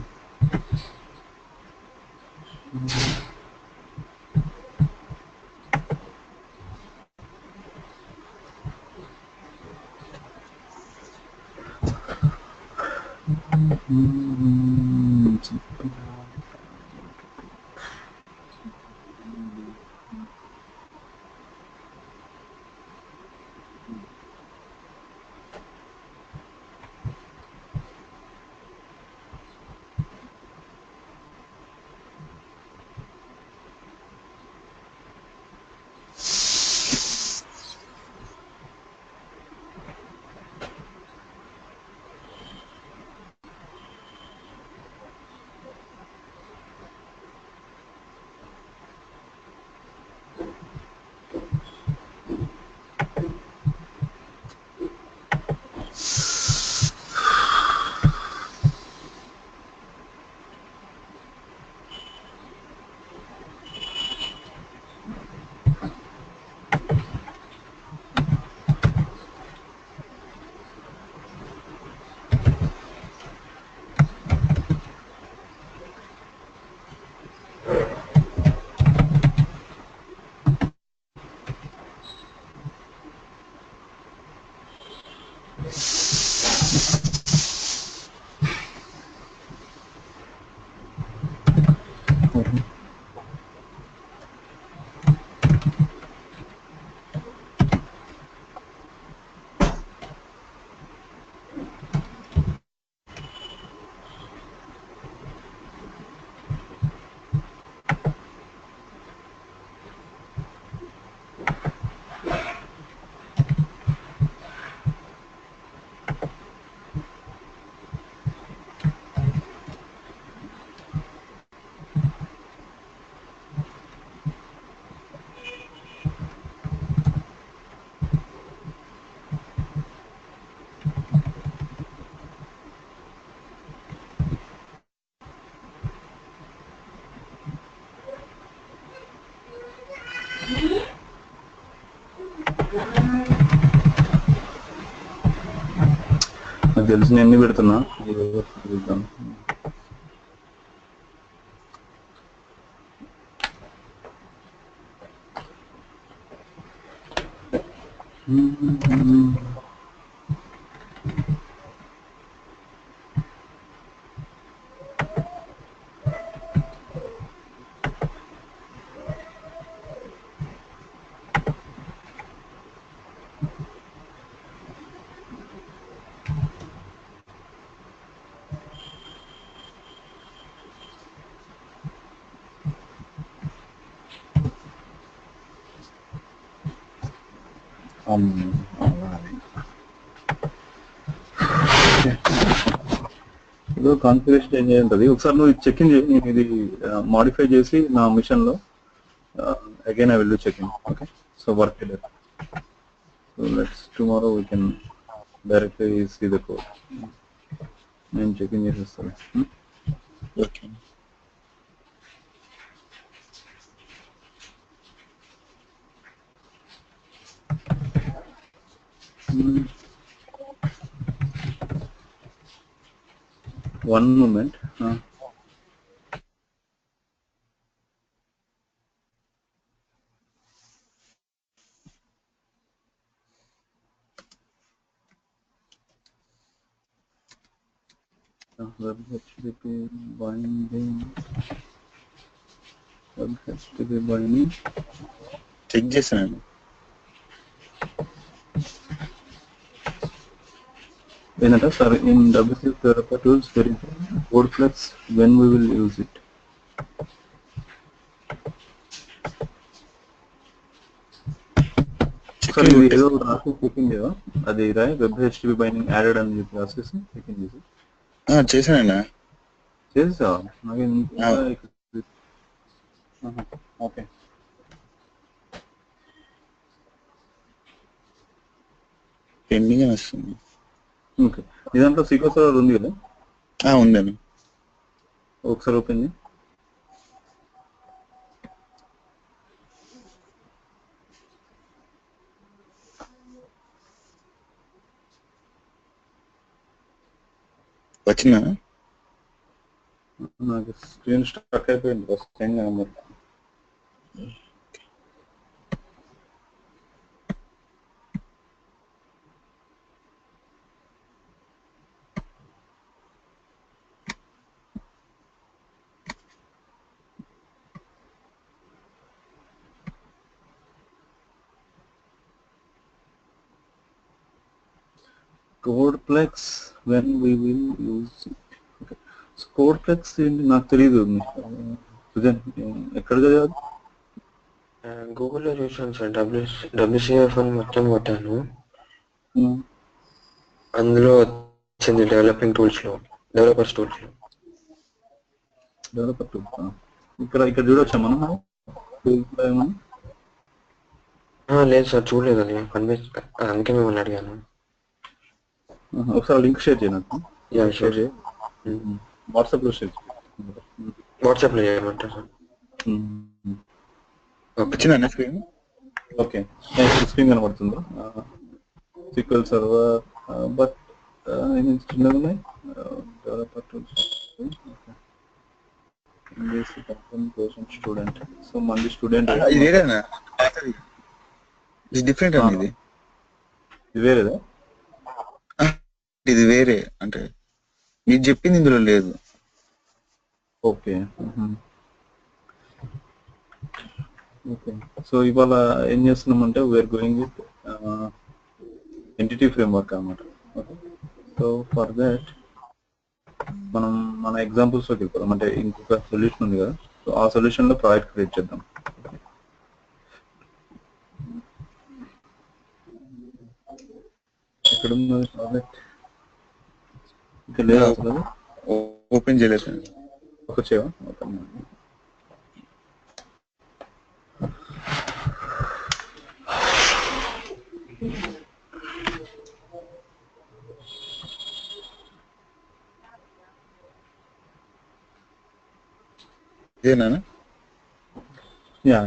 నాకు తెలిసిన ఎన్ని పెడుతున్నా చూద్దాం. ఇదో కాన్ఫిగరేషన్ చేంజ్ అయ్యి ఉంటుంది. ఒకసారి నువ్వు చెక్ ఇన్ చేయి, నేను ఇది మాడిఫై చేసి నా మిషన్ లో again I will do check in. Okay, so work లేదు. So let's tomorrow we can directly see the code. నేను చెక్ ఇన్ చేసేస్తాను. Okay. One moment. web HTTP binding, web HTTP binding. Check చేశాను. ఏంటంటే sir in WC developer tools verify code flex when we will use it. Sir ఇది ఏదో రాసి checking కదా, అది రాయి వెబ్ హెచ్టిపి బైండింగ్ యాడెడ్ అని చెప్పి రాసేసి చెకింగ్ చేసి చేశానన్నా. చేసా నాకు ఓకే. పెండింగ్ అని వస్తుంది. ఓకే, మీ దాంట్లో సీక్వెన్స్ సర్వర్ ఉంది కదా? ఉందండి. ఒకసారి ఓపెన్ చేయి. వచ్చిందా? నాకు స్క్రీన్ స్ట్రక్ అయిపోయింది ఫస్ట్ టైం కదా. Codeplex when we will use it. Okay. So Codeplex ఏంటి నాకు తెలియదు. సుజన్ ఎక్కడ చదివారు? గూగుల్లో చూసాను సార్. WCF అని మొత్తం కొట్టాను, అందులో వచ్చింది డెవలపర్ టూల్స్ లో. డెవలపర్ టూల్స్ ఇక్కడ చూడొచ్చా మనం? లేదు సార్, చూడలేదు. అది అందుకే మిమ్మల్ని అడిగాను. ఒకసారి లింక్ షేర్ చేయను. షేర్ వాట్సాప్లో షేర్ వాట్సాప్లో చేయమంటారు సార్. వచ్చిందా స్క్రీన్? ఓకే, స్క్రీన్ కనబడుతుంది. SQL సర్వర్ బట్ చిన్నగా ఉన్నాయి. Developer tools student. సో మళ్ళీ స్టూడెంట్ డిఫరెంట్ అండి. ఇది వేరేదా? ఇది వేరే, అంటే మీరు చెప్పింది ఇందులో లేదు. Okay okay. సో ఇవాళ ఏం చేస్తున్నామంటే we are going with entity framework అన్నమాట. ఓకే, సో ఫర్ దాట్ మనం మన ఎగ్జాంపుల్స్లోకి వెళ్ళిపోదాం. అంటే ఇంకొక సొల్యూషన్ ఉంది కదా, సో ఆ సొల్యూషన్లో ప్రాజెక్ట్ క్రియేట్ చేద్దాం. ఎక్కడుంది ప్రాజెక్ట్? ఇంకా లేదా అసలు? ఓపెన్ చేయలేదు. ఒక చేయవా? ఓపెన్ ఇదేనా?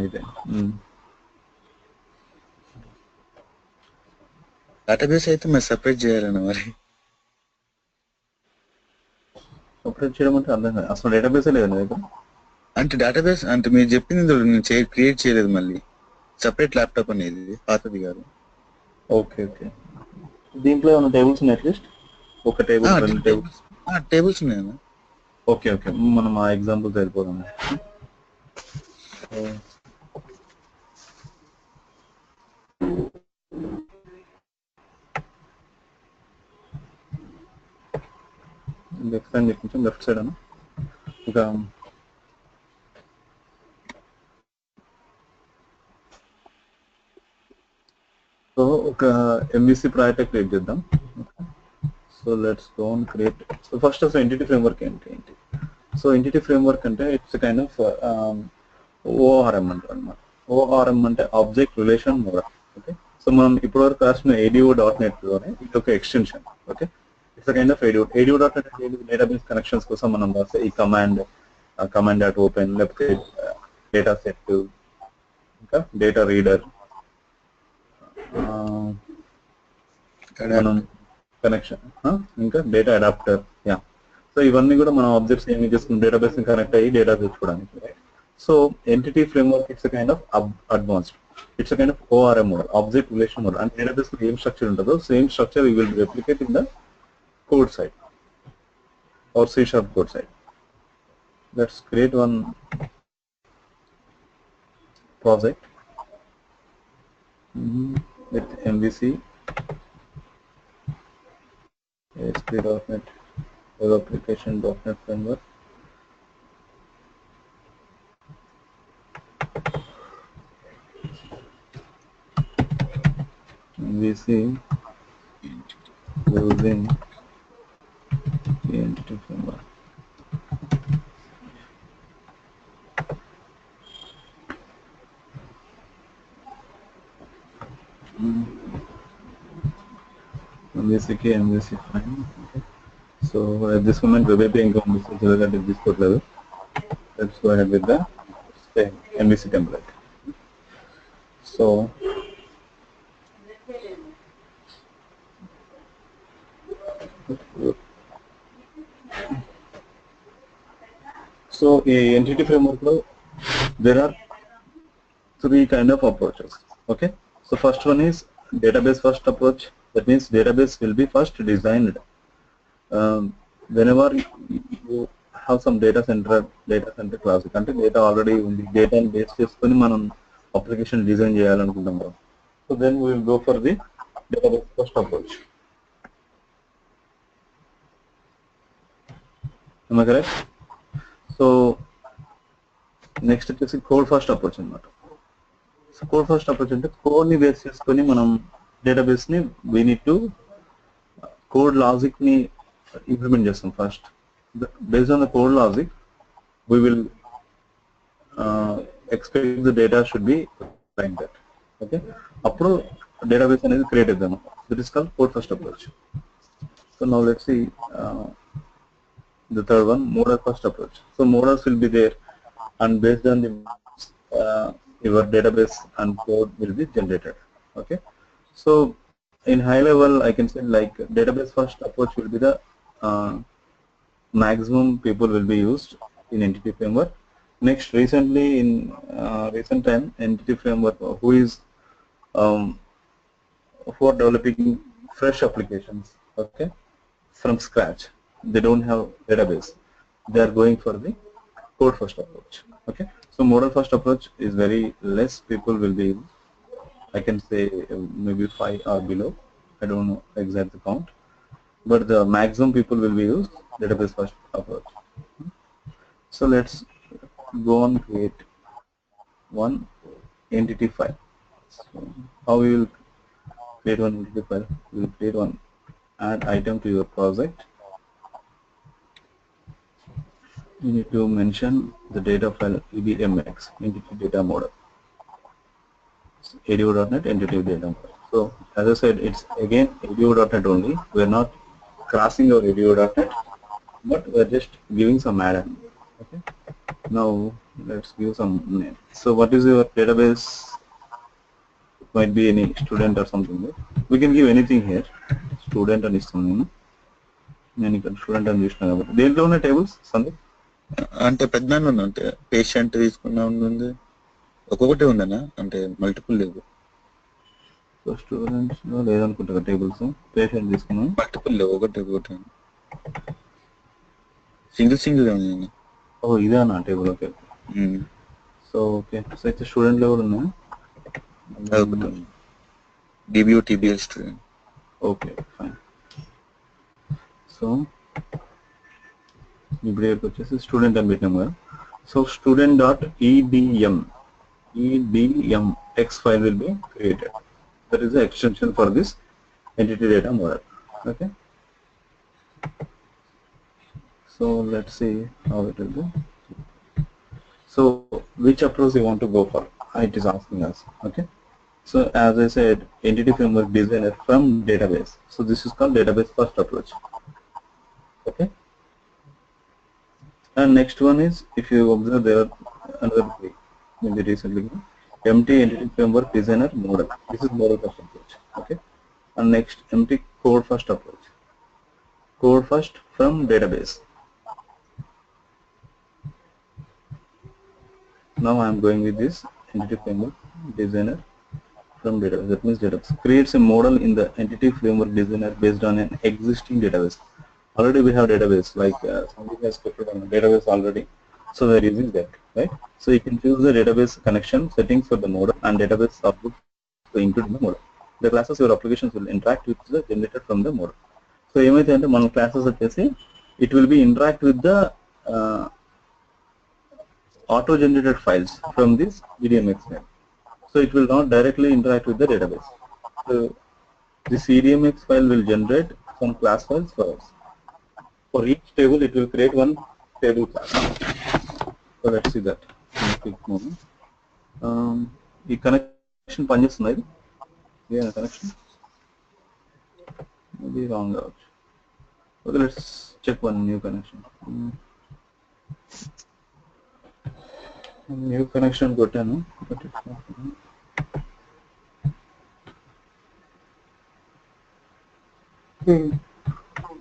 ఇదే. డేటాబేస్ అయితే మరి సపరేట్ చేయాలన్నా. మరి సపరేట్ చేయడం అంటే అర్థం కాదు. అసలు డేటాబేసే లేదు నా దగ్గర. అంటే డేటాబేస్ అంటే మీరు చెప్పింది ఇందులో నేను క్రియేట్ చేయలేదు. మళ్ళీ సపరేట్ ల్యాప్టాప్ అనేది పాతది కాదు. Okay okay. దీంట్లో ఏమైనా టేబుల్స్ ఉన్నాయి? అట్లీస్ట్ ఒక టేబుల్, 2 టేబుల్స్. టేబుల్స్ ఉన్నాయన్నా. ఓకే ఓకే, మనం ఆ ఎగ్జాంపుల్ సరిపోదాం. ఎక్స్ప్లెయిన్ కొంచెం లెఫ్ట్ సైడ్ అన్న ఇంకా సో ఒక ఎంవిసి ప్రాజెక్ట్ క్రియేట్ చేద్దాం. So let's go on create. So first అసలు ఎంటిటీ ఫ్రేమ్వర్క్ ఏంటి? సో ఎంటిటీ ఫ్రేమ్వర్క్ అంటే ఇట్స్ కైండ్ ఆఫ్ ఓఆర్ఎం అంటారు అనమాట. ఓఆర్ఎం అంటే object relation model. Okay, so మనం ఇప్పటివరకు రాసిన ADO.NET లోనే ఇది ఒక extension. Okay, it's kind of ADO.NET database connections కోసం మనం రాసే ఈ కమాండ్ డాట్ ఓపెన్, లేకపోతే డేటా సెట్, ఇంకా డేటా రీడర్, మనం కనెక్షన్, ఇంకా డేటా అడాప్టర్. సో ఇవన్నీ కూడా మనం ఆబ్జెక్ట్స్ ఏమి చేసుకుని డేటాబేస్ కనెక్ట్ అయ్యి డేటా తెచ్చుకోవడానికి. So entity framework it's kind of advanced. It's kind of ORM model, object relation model. అంటే డేటాబేస్ లో ఏం స్ట్రక్చర్ ఉంటుందో same structure will replicate in the code side. or C# code side. Let's create one project with MVC, ASP.NET Web Application .NET Framework. MVC using the entity framework. MVC fine. Okay. So at this moment, web API income is at this code level. Let's go ahead with the MVC template. So a entity framework, there are three kind of approaches. Okay. So first one is database first approach. That means database will be first designed. Whenever you have some data center class, data already ఉంది, data base చేసుకొని మనం application design చేయాలనుకుంటాం. So then we will go for the database first approach. Am I correct? So next వచ్చేసి code first approach అన్నమాట. So code first approach అంటే code ని base చేసుకొని మనం database ని we need to code logic ని implement చేస్తాం first. Based on the code logic, we will expect the data should be like that. Okay. అప్పుడు database అనేది create చేద్దాము. That is called code first approach. So now let's see the third one, model first approach. So models will be there, and based on the your database and code will be generated. Okay. So in high level, I can say like database first approach will be the maximum people will be used in entity framework. Next, recently in recent time, entity framework who is for developing fresh applications, okay, from scratch. They don't have database. They are going for the code first approach. Okay, so model first approach is very less people will be. I can say maybe 5 or below. I don't know exact count, but the maximum people will be used database first approach. So let's go on create one entity file. So how we will create one entity file? We will create one add item to your project. You need to mention the data file EBMX, entity data model. ADO.NET entity data model. So as I said, it's again ADO.NET only. We are not crossing our ADO.NET, but we are just giving some add-on. Okay. Now let's give some name. So what is your database? It might be any student or something. Right? We can give anything here. Student and something. Any student and చూసినా కాబట్టి దేంట్లో ఉన్న tables Sandeep అంటే పెద్ద అంటే patient తీసుకున్నా ఉంది ఒక్కొక్కటి ఉందన్నా అంటే మల్టిపుల్ లేవు. సో స్టూడెంట్స్ లో లేదనుకుంటా టేబుల్స్ పేషెంట్ తీసుకున్నాం మల్టిపుల్ లేవు ఒకటి సింగిల్ ఉంది. ఓ ఇదేనా table okay. So okay so అయితే స్టూడెంట్ లెవెల్ ఉన్నాయి DBO TBL student. Okay fine. So ఇప్పుడు వచ్చేసి స్టూడెంట్ అని పెట్టినాం కదా. So student dot EDM EDMX file will be created. That is the extension for this entity data model. Okay. So let's see how it will be. So which approach you want to go for? It is asking us. Okay. So as I said, entity framework designer from database. So this is called database first approach. Okay. And next one is, if you observe, there are another three, maybe recently, empty entity framework designer model. This is model first approach. Okay. And next, empty code first approach. Code first from database. Now I am going with this entity framework designer from database. That means database creates a model in the entity framework designer based on an existing database. already we have database, like somebody has created a database already, so we are using that, right? So you can choose the database connection settings for the model and database object to include in the model. The classes your applications will interact with the generated from the model. So ఏమైతే అంటే మన classes వచ్చేసి it will be interact with the uh, auto generated files from this EDMX file. So it will not directly interact with the database. So this EDMX file will generate some class files for us. For each table, it will create one table class. So let's see that in a quick moment. The connection పనిచేస్తుందా ఇది? Yeah, connection. Maybe wrong out. Okay, let's check one new connection. New connection కొట్టాను, but it's not.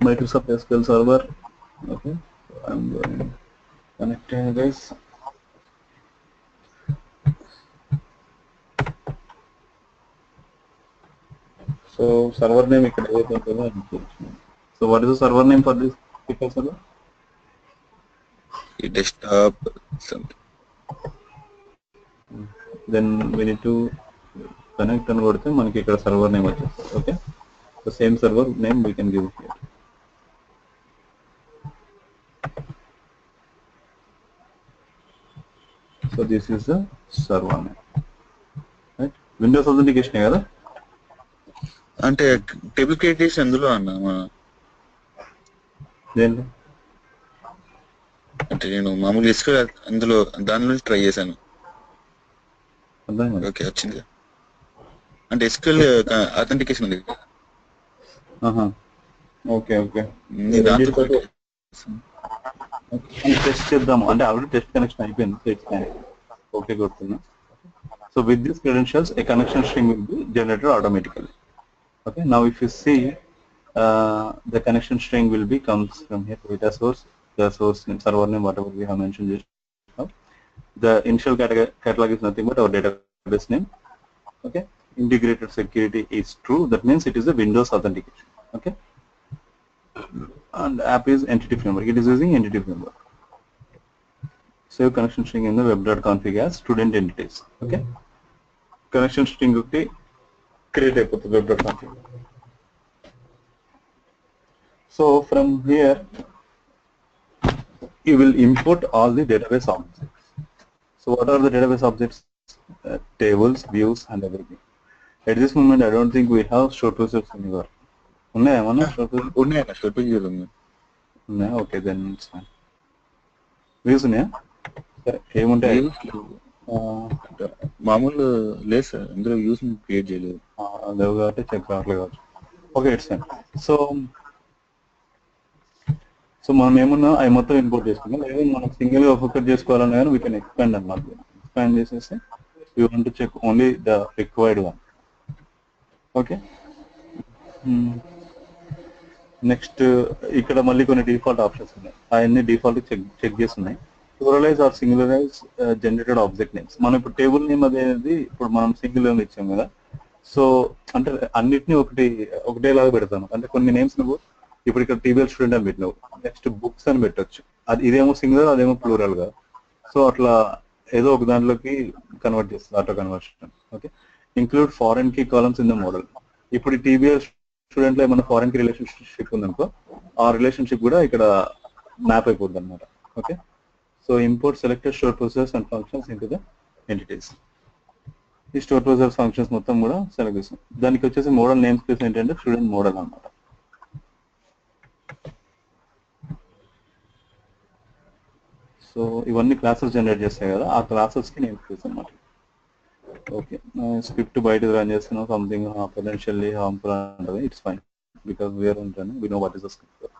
Microsoft SQL Server. Okay, so I'm going connecting guys. So server name ఇక్కడ ఏదైతే ఉంటుందో అది ఇచ్చేయచ్చు. So what is the server name for this SQL server? Desktop something. Then we need to connect అని కొడితే మనకి ఇక్కడ server name వచ్చేస్తుంది. Okay, the same server name we can give here. So this is the server name, right? Windows authentication కదా? అంటే table create చేసి అందులో అన్న దేంట్లో? అంటే నేను మామూలు SQL అందులో దానిలో ట్రై చేశాను. అర్థం కాదు. ఓకే వచ్చింది. అంటే SQL అథెంటికేషన్ ఉంది. ఓకే ఓకే, దాంతో టెస్ట్ చేద్దాము. అంటే ఆల్రెడీ టెస్ట్ కనెక్షన్ అయిపోయింది, సో ఇట్స్ ఫైన్. ఓకే కొడుతున్నా. So with this credentials a connection string will be generated automatically. Okay, now if you see the connection string will be comes from here, data source, the source name, server name, whatever we have mentioned just now. The initial catalog is nothing but our database name. Okay, integrated security is true, that means it is a Windows authentication. Okay, and app is entity framework, it is using entity framework. Save connection string in the web.config as student entities. Okay, connection string ఒకటి create అయిపోతుంది web.config. So from here you will import all the database objects. So what are the database objects? Tables, views and everything. At this moment I don't think we have stored procedures anywhere. ఉన్నాయా ఏమన్నా stored procedures? ఉన్నాయన్న స్టోర్ పేజ్ ఉంది. ఉన్నాయా? Okay, then it's fine. Views ఉన్నాయా? సరే, ఏముంటాయి? మామూలు లేదు సార్, అందులో వ్యూస్ క్రియేట్ చేయలేదు. లేవు కాబట్టి చెక్ రావట్లేదు కావచ్చు. Okay, it's fine. సో మనం ఏమన్నా అవి మొత్తం ఇంపోర్ట్ చేసుకుందాం. లేదా మనం సింగిల్గా ఫోకస్ చేసుకోవాలన్నా కానీ వీ కెన్ ఎక్స్పాండ్ అన్నమాట. ఎక్స్పాండ్ చేసేసి you want to check only the required one. Okay, next ఇక్కడ మళ్ళీ కొన్ని డిఫాల్ట్ ఆప్షన్స్ ఉన్నాయి, అవన్నీ డిఫాల్ట్ చెక్ చేస్తున్నాయి. ప్లూరలైజ్ ఆర్ సింగులరైజ్ జనరేటెడ్ ఆబ్జెక్ట్ నేమ్స్. మనం ఇప్పుడు టేబుల్ నేమ్ అనేది ఇప్పుడు మనం సింగిల్ నేమ్ ఇచ్చాం కదా, సో అంటే అన్నిటినీ ఒకటేలాగా పెడతాను. అంటే కొన్ని నేమ్స్ నువ్వు ఇప్పుడు ఇక్కడ టీబీఎల్ స్టూడెంట్ అని పెట్టినావు, నెక్స్ట్ బుక్స్ అని పెట్టొచ్చు. అది ఇదేమో సింగులర్, అదేమో ప్లూరల్ గా. సో అట్లా ఏదో ఒక దాంట్లోకి కన్వర్ట్ చేస్తుంది, auto conversion. Okay, include foreign key columns in the model. ఇప్పుడు టీబీఎల్ స్టూడెంట్ లో ఏమైనా ఫారెన్ కి రిలేషన్షిప్ ఉందనుకో, ఆ రిలేషన్షిప్ కూడా ఇక్కడ మ్యాప్ అయిపోద్ది అనమాట. Okay, so import selected store processors and functions into the entities. ఈ స్టోర్ ప్రొసెసర్స్ ఫంక్షన్స్ మొత్తం కూడా సెలెక్ట్ చేస్తాం. దానికి వచ్చేసి మోడల్ నేమ్ స్పేస్ ఏంటంటే స్టూడెంట్ మోడల్ అనమాట. సో ఇవన్నీ క్లాసెస్ జనరేట్ చేస్తాయి కదా, ఆ క్లాసెస్ కి నేమ్ స్పేస్ అనమాట. ఓకే, స్క్రిప్ట్ బయట రన్ చేస్తున్నాం, సంథింగ్ పొటెన్షియల్లీ హార్మ్ఫుల్ అంటది. ఇట్స్ ఫైన్ బికాస్ వేర్ ఉంటాను, we know what is the script.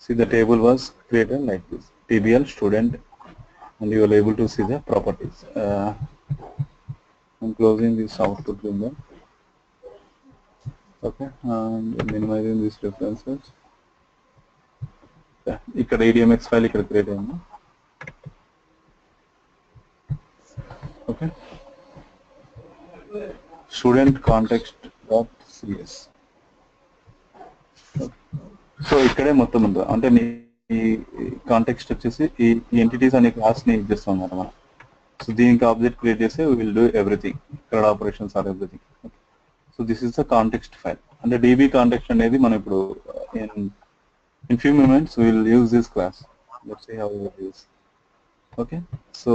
See, the table was created like this, TBL student, and you are able to see the properties. I'm closing this output window. Okay, and minimizing these references. ఇక్కడ EDMX file ఇక్కడ create అయింది. Okay, student context dot CS. So ఇక్కడే మొత్తం ఉంది, అంటే ఈ context వచ్చేసి ఈ ఎంటిటీస్ అనే క్లాస్ ని యూజ్ చేస్తాం అన్నమాట మనం. సో దీనికి ఆబ్జెక్ట్ క్రియేట్ చేస్తే విల్ డూ ఎవ్రీథింగ్, ఇక్కడ operations or everything. So this is the context file. అంటే DB కాంటెక్స్ట్ అనేది మనం ఇప్పుడు in few moments we will use this class. Let's see how we will use. Okay, so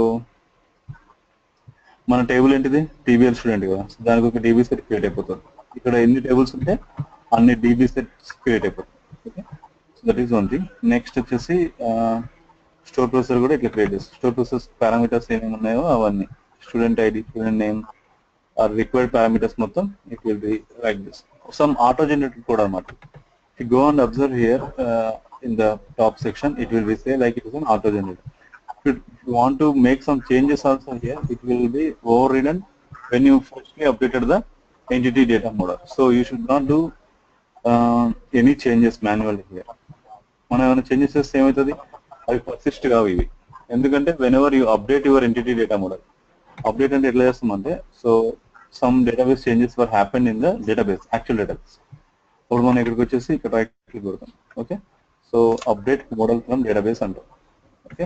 మన table ఏంటిది, TBL student కదా, దానికి ఒక DB సెట్ క్రియేట్ అయిపోతుంది. ఇక్కడ ఎన్ని టేబుల్స్ ఉంటే అన్ని DB సెట్స్ క్రియేట్ అయిపోతుంది. Okay, so that is one thing. Next వచ్చేసి స్టోర్ ప్రొసెసర్ కూడా ఇట్లా క్రియేట్ చేస్తాం. స్టోర్ ప్రొసెస్ పారామీటర్స్ ఏమేమి ఉన్నాయో అవన్నీ, student ID, student name, are required parameters మొత్తం it will be like this. Some auto generated కూడా అన్నమాట. If you go and observe here in the top section, it will be say like it is an auto generator. If you want to make some changes also here, it will be overridden when you firstly updated the entity data model. So you should not do any changes manually here. మనం ఏమైనా changes చేస్తే ఏమవుతుంది, అవి persist కావు ఇవి. ఎందుకంటే whenever you update your entity data model, update అంటే ఎట్లా చేస్తామంటే, so some database changes were happened in the database, actual database. ఇప్పుడు మనం ఇక్కడికి వచ్చేసి ఇక్కడ రైట్ క్లిక్ కొడతాం. Okay, so update model from database అంటాం. ఓకే,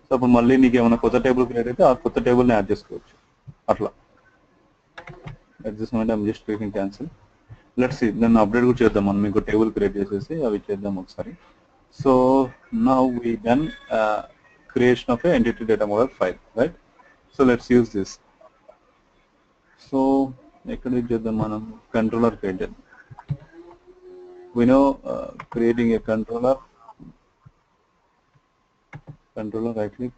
సో అప్పుడు మళ్ళీ నీకు ఏమైనా కొత్త టేబుల్ క్రియేట్ అయితే ఆ కొత్త టేబుల్ని యాడ్ చేసుకోవచ్చు. అట్లా at this moment I'm just clicking cancel. Let's see, దాన్ని అప్డేట్ కూడా చేద్దాం మనం, ఇంకో టేబుల్ క్రియేట్ చేసేసి అవి చేద్దాం ఒకసారి. So now we done creation of A entity data model file, right? So let's use this. So ఎక్కడ చేద్దాం మనం, కంట్రోలర్ క్రియేట్ చేద్దాం. We know creating a controller, right click.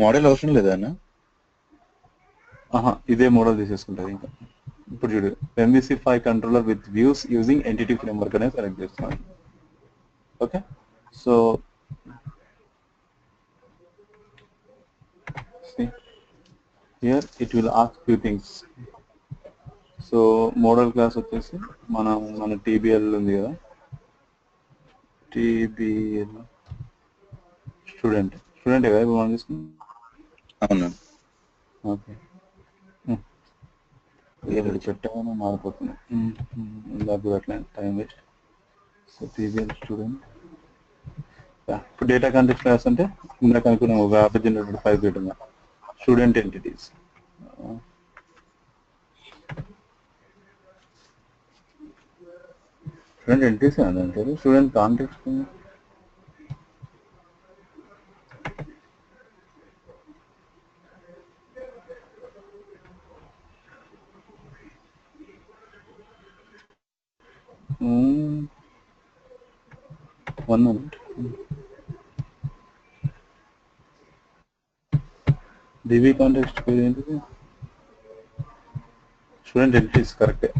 Model అవసరం లేదా అన్న? ఇదే మోడల్ తీసేసుకుంటుంది. ఇంకా ఇప్పుడు చూడు, MVC5 controller with views using entity framework అనేది సెలెక్ట్ చేస్తాను. Okay, so here it will ask few things. So modal class వచ్చేసి మన TBL ఉంది కదా, TBL స్టూడెంట్ కదా ఇప్పుడు మనం తీసుకున్నాం. అవును, ఓకే, పెట్టామని మారిపోతుంది ఇందాక అట్లా time waste. So TBL student. ఇప్పుడు డేటా కాంటెక్స్ట్ క్లాస్ అంటే ఇందాక అనుకున్నాం, ఒక ఆటో జనరేటెడ్ ఫైల్ పెట్టిందా, స్టూడెంట్ ఎంటిటీస్. స్టూడెంట్ ఎంటిటీస్ అంటే student context. One minute, DB context పేరు ఏంటిది, స్టూడెంట్ ఎంటిటీస్. కరెక్టే,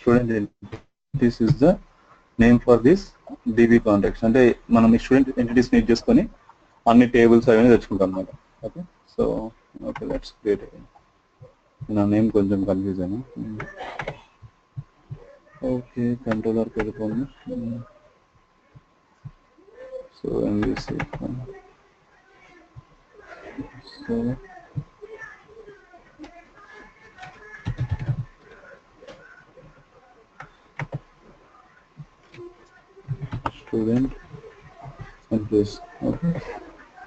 student entities is the name for this DB context. అంటే మనం ఈ స్టూడెంట్ ఎంటిటీస్ యూజ్ చేసుకొని అన్ని టేబుల్స్ అవన్నీ తెచ్చుకుంటాం అన్నమాట. Okay, so okay let's create. నా నేమ్ కొంచెం కన్ఫ్యూజ్ అయినా. ఓకే, కంట్రోలర్ వెళ్ళిపోయింది. So MVC, so student entities. Okay,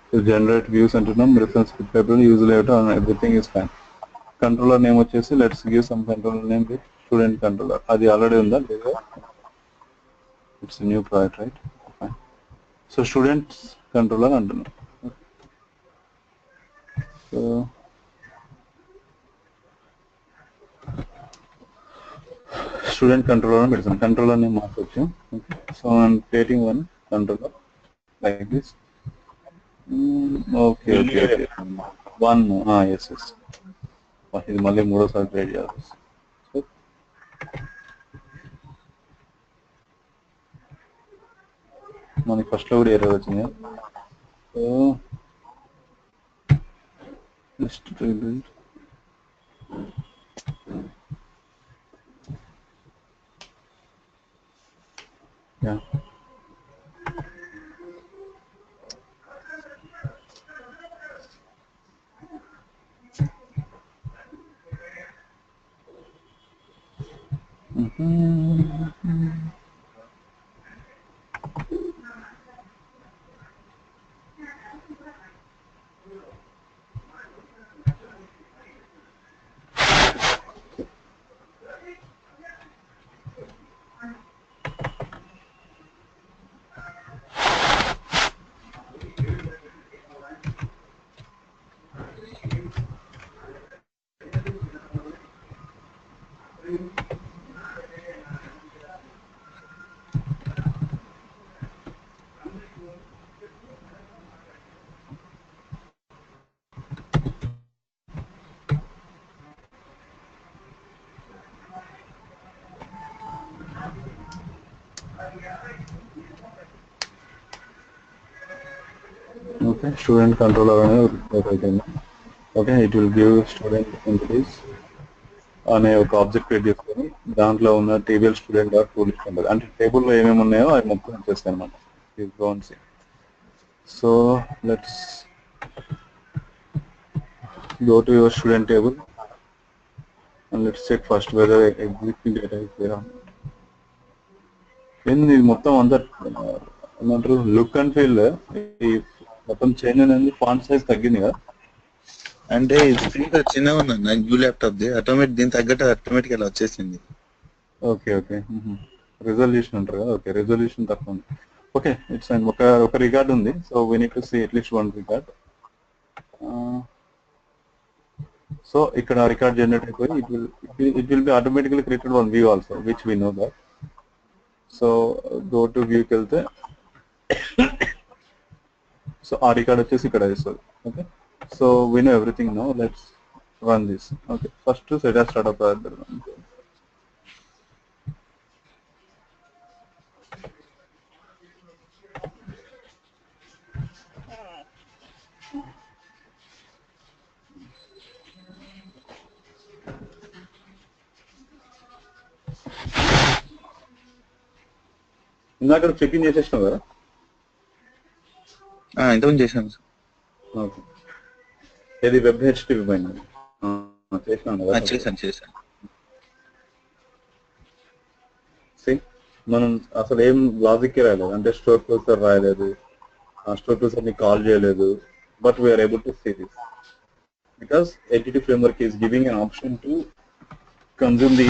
so generate views అంటున్నాం, reference with paper, use layout, and everything is fine. Controller name వచ్చేసి let's give some controller name with student controller. అది already ఉందా లేదా, it's new project, right? Fine. So students controller అంటున్నాం. So student controller అని పెడతాం, controller name మార్చవచ్చు. Okay, so I'm creating one controller like this. Okay okay okay, one, yes yes, ఇది మళ్ళీ మూడోసారి క్రియేట్ చేయాలి. మనకి ఫస్ట్లో కూడా ఎర్రర్ వచ్చింది. So next rebuild. Yeah. Okay, student controller okay, it will give student entities అనే ఒక ఆబ్జెక్ట్ క్రియేట్ చేసుకొని దాంట్లో ఉన్న table student dot tool list ఉంటుంది. అంటే టేబుల్లో ఏమేమి ఉన్నాయో అవి మొత్తం వచ్చేస్తాయి అనమాట. So let's go to your student table and let's check first whether existing data is there or not. Then ఇది మొత్తం అంతా ఏమంటారు లుక్ అండ్ ఫీల్ ఈ మొత్తం చేంజ్ అనేది ఫాంట్ సైజ్ తగ్గింది కదా. అంటే స్క్రీన్ చిన్నగా ఉంది న్యూ ల్యాప్టాప్ ది ఆటోమేటిక్ దీని తగ్గట్టు ఆటోమేటిక్ అలా వచ్చేసింది. ఓకే ఓకే రిజల్యూషన్ అంటారు కదా. ఓకే రిజల్యూషన్ తక్కువ ఉంది. ఓకే ఇట్స్ అండ్ ఒక రికార్డ్ ఉంది. So we need to see at least one record. So ఇక్కడ రికార్డ్ జనరేట్ అయిపోయి it will be automatically created one view also which we know that. So go to వ్యూకి వెళ్తే so ఆ record వచ్చేసి ఇక్కడ వేస్తుంది. Okay so we know everything no. Let's run this. Okay first set startup ఇందాక check in చేసేసినావు కదా. ఇంతకుముందు చేశాను సార్. ఓకే ఇది వెబ్ హెచ్టిపి పైన చేశాను. మనం అసలు ఏం లాజిక్ రాయలేదు. అంటే స్టోర్ క్లోజర్ రాయలేదు, స్టోర్ క్లోజర్ ని కాల్ చేయలేదు. But we are able to see this because HTTP framework is giving an option to consume the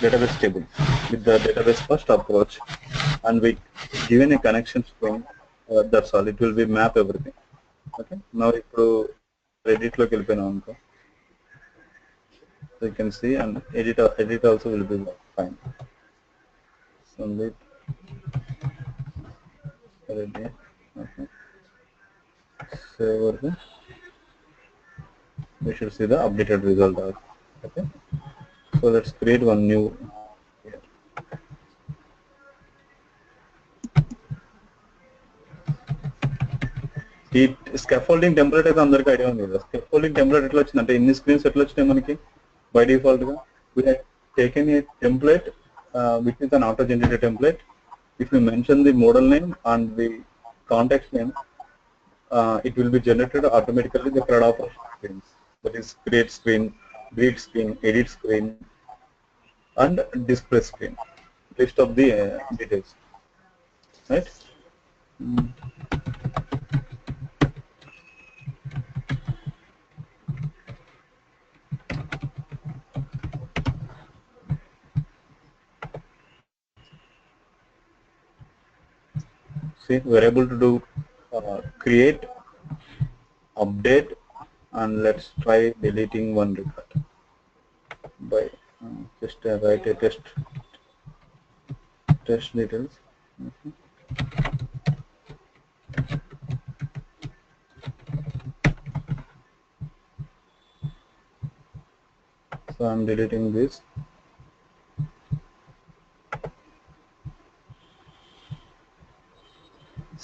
database table with the database first approach, and we given a connection string. That's all. It will be map everything. Okay. Now ఇప్పుడు Reddit లోకి వెళ్ళిపోయినాం అనుకో. So you can see and edit also will be fine. So let Reddit. Okay. Save over. We should see the updated result. Okay. So let's create one new here. ఈ scaffolding template అయితే అందరికీ idea ఉంది కదా. Scaffolding template ఎట్లా వచ్చిందంటే ఇన్ని screens ఎట్లా వచ్చినాయి మనకి బై డిఫాల్ట్ గా. we have taken a template which is an auto generated template. If you mention the model name and the context name, it will be generated automatically the CRUD operation screens. That is create screen, read screen, edit screen, and display screen. List of the details, right? See, we're able to do create, update, and let's try deleting one record by just write a test details. So I'm deleting this.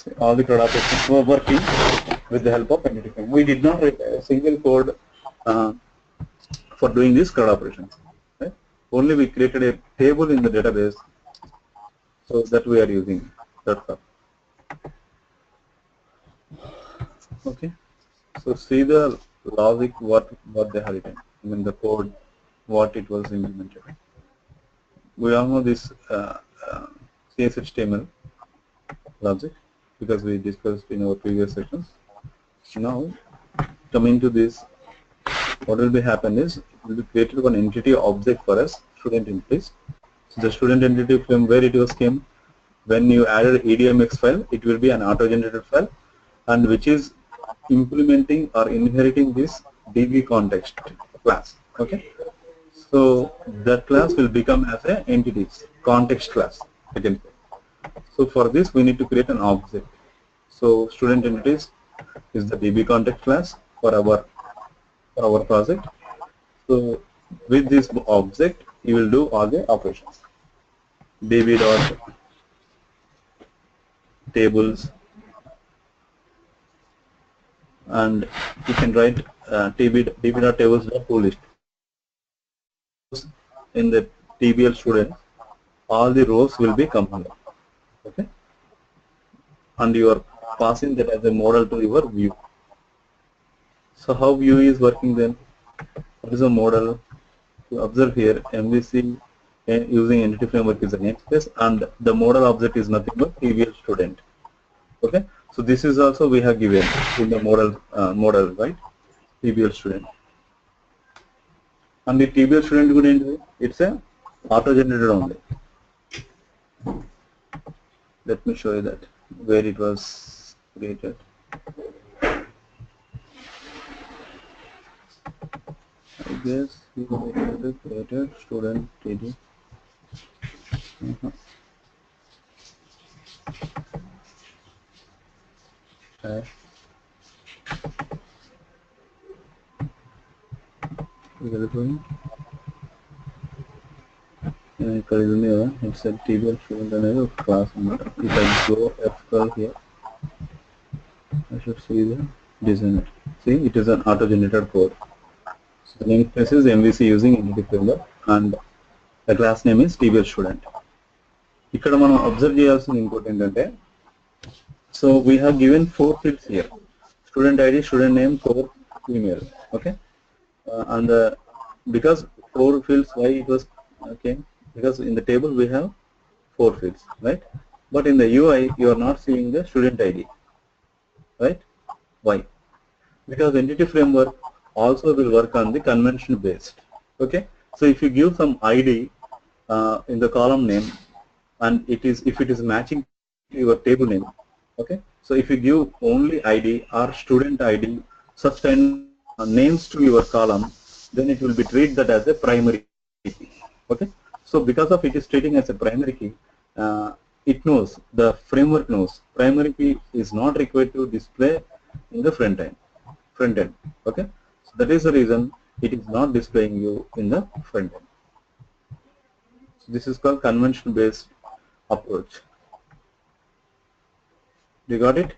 See, all the CRUD operations were working with the help of entity. We did not write a single code for doing this CRUD operations. Right? Only we created a table in the database. So that we are using. That's all. Okay. So see the logic what they have written. I mean the code what it was implemented. We all know this CSHTML logic because we discussed in our previous sessions. Now coming to this, what will be happen is it will be created one entity object for us, student entities. So the student entity from where it was came, when you added EDMX file, it will be an auto-generated file, and which is implementing or inheriting this DB context class. Okay, so that class will become as a entities context class. I can say. So for this, we need to create an object. So student entities is the DB context class for our project. So with this object, you will do all the operations. DB dot tables, and you can write DB dot tables dot toList. In the TBL student, all the rows will be combined. Okay, and you are passing that as a model to your view. So how view is working then? What is a model? You observe here MVC using entity framework is a namespace, and the model object is nothing but TBL student. Okay, so this is also we have given in the model, right? TBL student, and the TBL student good, it's a auto generated only. Let me show you that where it was created. I guess we created student TD. ఇక్కడ ఇది ఉంది కదా, it's TBL student అనేది ఒక class అన్నమాట. If I go F12 here, I should see the designer. See, it is an auto-generated code. So the namespace is MVC using entity framework, and the class name is TBL student. ఇక్కడ మనం observe చేయాల్సింది ఇంకోటి ఏంటంటే, so we have given 4 fields here: student ID, student name, course, email. Okay, and because 4 fields, why it was okay? Because in the table we have 4 fields, right? But in the UI you are not seeing the student ID, right? Why? Because entity framework also will work on the convention based. Okay, so if you give some ID in the column name, and if it is matching to your table name, okay, so if you give only ID or student ID, such kind of names to your column, then it will be treated that as a primary key. Okay, so because of it is treating as a primary key, it knows, the framework knows primary key is not required to display in the front end. Okay, so that is the reason it is not displaying you in the front end. So this is called convention based approach. You got it?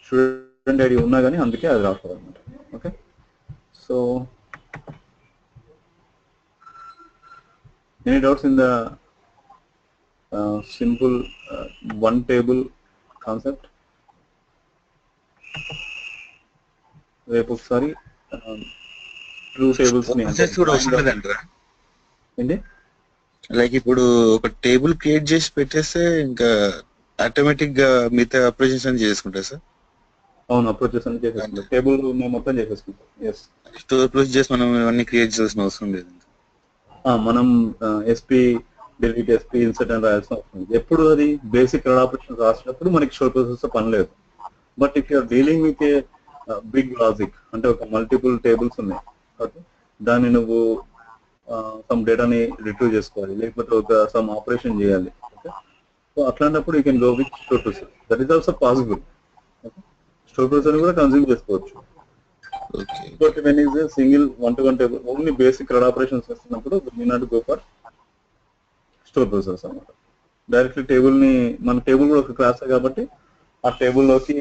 Student ID ఉన్నా కానీ అందుకే అది రాస్తారు అన్నమాట. Okay, so any doubts in the simple one table concept? రేపు ఒకసారి true tables ని ఏంటి, లైక్ ఇప్పుడు ఒక టేబుల్ క్రియేట్ చేసి పెట్టేస్తే ఇంకా ఆటోమేటిక్ గా మిగతా ఆపరేషన్స్ అన్ని చేసుకుంటారు సార్? అవును, అప్రోచెస్ అన్ని చేసేసుకుంటాం, టేబుల్ మేము మొత్తం చేసేసుకుంటాం. ఎస్, స్టోర్ ప్రొసీజర్స్ చేసి మనం ఇవన్నీ క్రియేట్ చేయాల్సిన అవసరం లేదు. మనం ఎస్పీ డిలీట్ ఎస్పీ ఇన్సర్ట్ అని రాయాల్సిన అవసరం లేదు. ఎప్పుడు అది బేసిక్ రెడ్ ఆపరేషన్ రాసినప్పుడు మనకి షో ప్రాసెస్ పని లేదు. But if you are dealing with a big logic, అంటే ఒక మల్టిపుల్ టేబుల్స్ ఉన్నాయి, ఓకే, దాన్ని నువ్వు సమ్ డేటాని రిట్రీవ్ చేసుకోవాలి, లేకపోతే ఒక సమ్ ఆపరేషన్ చేయాలి. ఓకే, సో అట్లాంటప్పుడు you can go with store process. That is also possible. Store process కూడా కన్స్యూమ్ చేసుకోవచ్చు. But when is single one to one table only basic read operations చేస్తున్నప్పుడు we not go for store process అన్నమాట. Directly table ని, మన table కూడా ఒక class కాబట్టి ఆ టేబుల్లోకి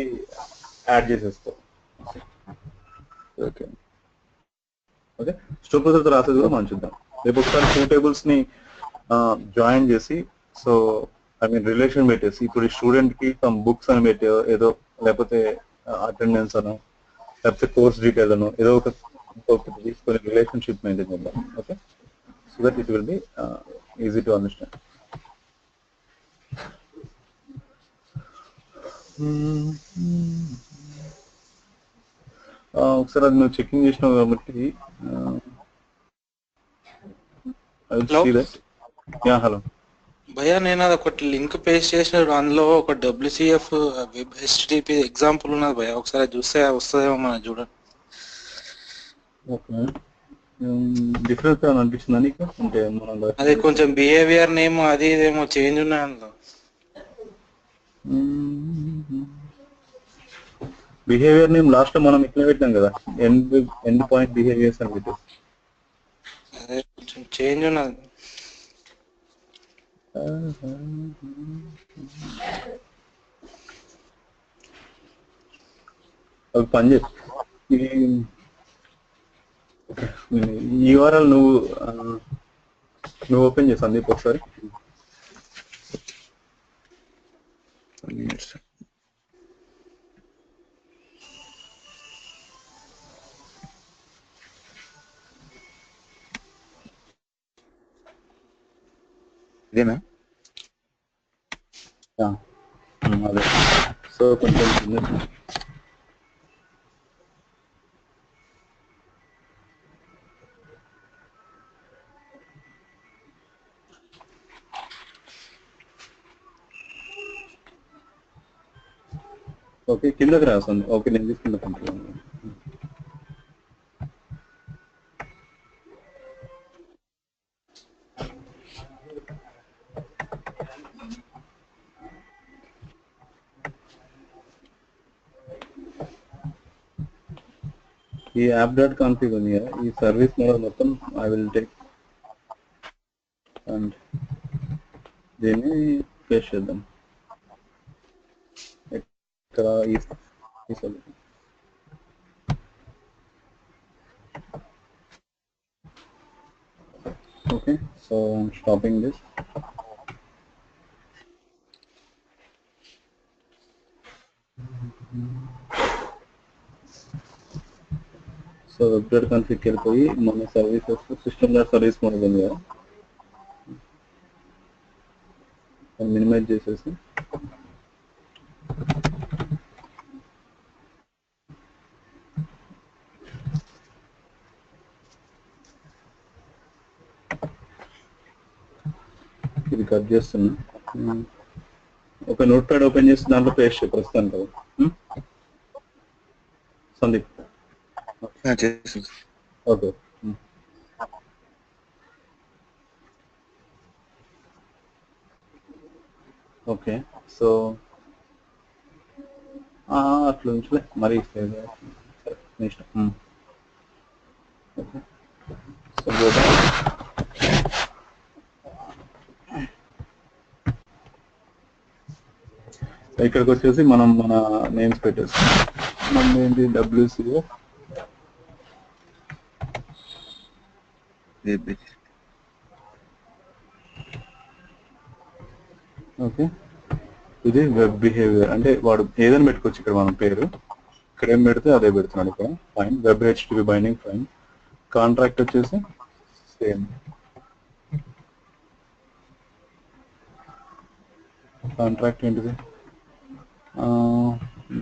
యాడ్ చేసేస్తాం. ఓకే ఓకే, స్టోర్ ప్రాసెస్ రాసేది కూడా మనం చూద్దాం. రేపు ఒకసారి 2 టేబుల్స్ ని జాయిన్ చేసి సో ఐ మీన్ రిలేషన్ పెట్టేసి ఇప్పుడు స్టూడెంట్ కి సమ్ బుక్స్ అని పెట్టి ఏదో లేకపోతే అటెండెన్స్ అనో లేకపోతే కోర్స్ డీటెయిల్ అనో ఏదో ఒకటి తీసుకొని రిలేషన్షిప్ మెయింటైన్ చేద్దాం. Okay, so that it will be easy to understand. ఒకసారి అది నువ్వు చెకింగ్ చేసినావు కాబట్టి హలో భయ్యా, నేను అది ఒకటి లింక్ పేస్ట్ చేసిన అందులో ఒక WCF వెబ్ HTTP ఎగ్జాంపుల్ ఉన్నది భయ్యా, ఒకసారి చూస్తే వస్తుందేమో మనం చూడండి. ఓకే, డిఫరెన్స్ ఏమైనా అనిపిస్తుందా నీకు? అంటే అది కొంచెం బిహేవియర్ నేమ్ అది ఇదేమో చేంజ్ ఉన్నాయి అందులో. బిహేవియర్ నేమ్ లాస్ట్ లో మనం ఇట్లా పెట్టాం కదా, ఎండ్ పాయింట్ బిహేవియర్స్ అని పెట్టేసి. అదే కొంచెం చేంజ్ ఉన్నది. ఒక పని చేసి ఈ URL నువ్వు ఓపెన్ చేసి సందీప్ ఒకసారి. ఇదేనా? అదే, సో కొంచెం ఓకే కిందకి రాస్తుంది. ఓకే, నేను తీసుకుంటాను. ఈ app.config ఉంది కదా, ఈ సర్వీస్ మోడల్ మొత్తం ఐ విల్ టేక్ అండ్ దీన్ని పేస్ట్ చేద్దాం ఇక్కడ ఈ service. Okay, so stopping this. So web.config వెళ్ళిపోయి మన సర్వీసెస్ సిస్టమ్ సర్వీస్ మోడల్ ఉంది కదా, మినిమైజ్ చేసేసి ఇది కట్ చేస్తున్నా. ఒక నోట్ ప్యాడ్ ఓపెన్ చేసి దాంట్లో పేస్ట్ చేయి ప్రస్తుతానికి కదా సందీప్. ఓకే, ఓకే, సో అట్లా ఉంచులే మరి ఇష్టం. ఓకే, సో ఇక్కడికి వచ్చేసి మనం మన నేమ్స్ పెట్టేస్తాం. మన ఏంటి WCF ఓకే. ఇది వెబ్ బిహేవియర్ అంటే వాడు ఏదైనా పెట్టుకోవచ్చు. ఇక్కడ మనం పేరు ఇక్కడ ఏం పెడితే అదే పెడుతున్నాడు. ఇక్కడ fine web HTTP binding fine. Contract వచ్చేసి సేమ్. కాంట్రాక్ట్ ఏంటిది?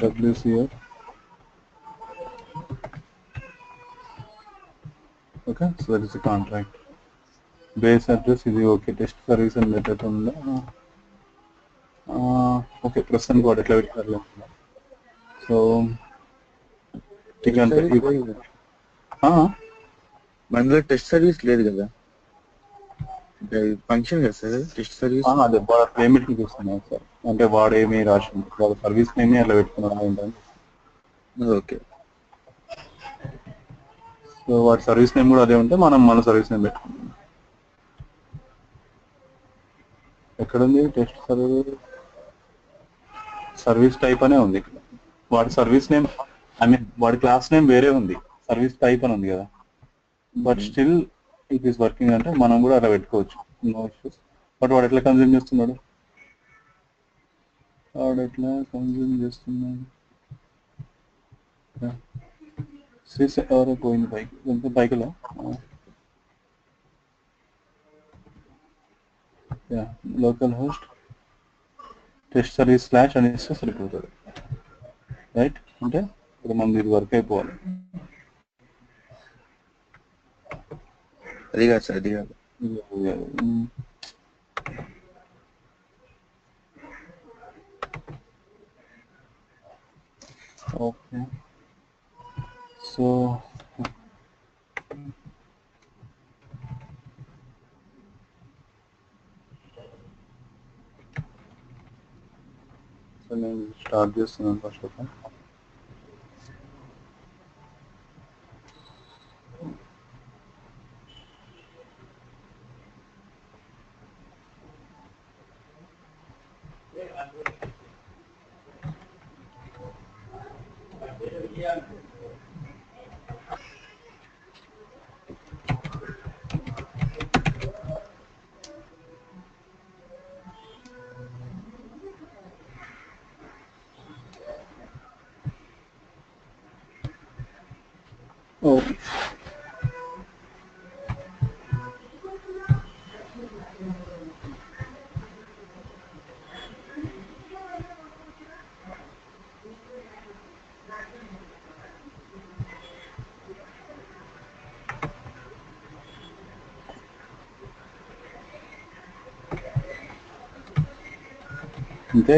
WCF. Okay, so that is contract. Base address ఇది ఓకే. టెస్ట్ సర్వీస్ అని పెట్టకుండా ఓకే, ప్రస్తుతానికి వాడు ఎట్లా పెట్టారు. సో మనలో టెస్ట్ సర్వీస్ లేదు కదా, ఫంక్షన్ కదా సార్ టెస్ట్ సర్వీస్. అదే పేమెంట్ చూస్తున్నాను సార్, అంటే వాడు ఏమి రాసింది వాడు సర్వీస్ నేమ్ అట్లా పెట్టుకున్నాను ఏంటంటే. ఓకే, సో వాడి సర్వీస్ నేమ్ కూడా అదే ఉంటే మనం మన సర్వీస్ నేమ్ పెట్టుకున్నాం. ఎక్కడుంది టెస్ట్ సర్వీస్ టైప్ అనే ఉంది ఇక్కడ. వాడి సర్వీస్ నేమ్ ఐ మీన్ వాడి క్లాస్ నేమ్ వేరే ఉంది, సర్వీస్ టైప్ అని ఉంది కదా. But still it is working అంటే మనం కూడా అలా పెట్టుకోవచ్చు. No issues. బట్ వాడు ఎట్లా కన్జ్యూమ్ చేస్తున్నాడు, వాడు ఎట్లా కన్జ్యూమ్ చేస్తున్నాడు. శ్రీస్ ఎవరో పోయింది బైక్, బైక్లో local host test service slash అని ఇస్తే సరిపోతుంది. రైట్, అంటే ఇప్పుడు మనది ఇది వర్క్ అయిపోవాలి. అది కాదు సార్, అది కాదు. ఓకే, సో నేను స్టార్ట్ చేస్తున్నాను ఫస్ట్ ఆఫ్ ఆల్. ఓకే, అంతే.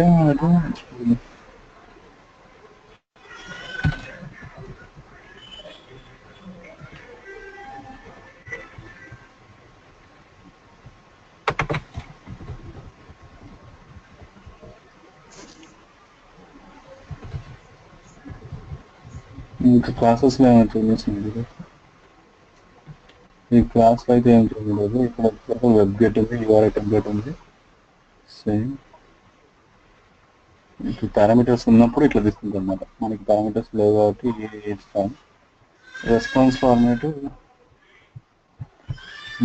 ఇంకా క్లాసెస్లో ఏమైనా చూపించింది, ఈ క్లాస్లో అయితే ఏం చూడలేదు. ఇక్కడ వెబ్ గెట్ ఉంది, యూఆర్ఐ టెంప్లెట్ ఉంది, సేమ్. ఇప్పుడు పారామీటర్స్ ఉన్నప్పుడు ఇట్లా తీసుకుంటాం అన్నమాట. మనకి పారామీటర్స్ లేవు కాబట్టి ఇస్తాం. రెస్పాన్స్ ఫార్మేట్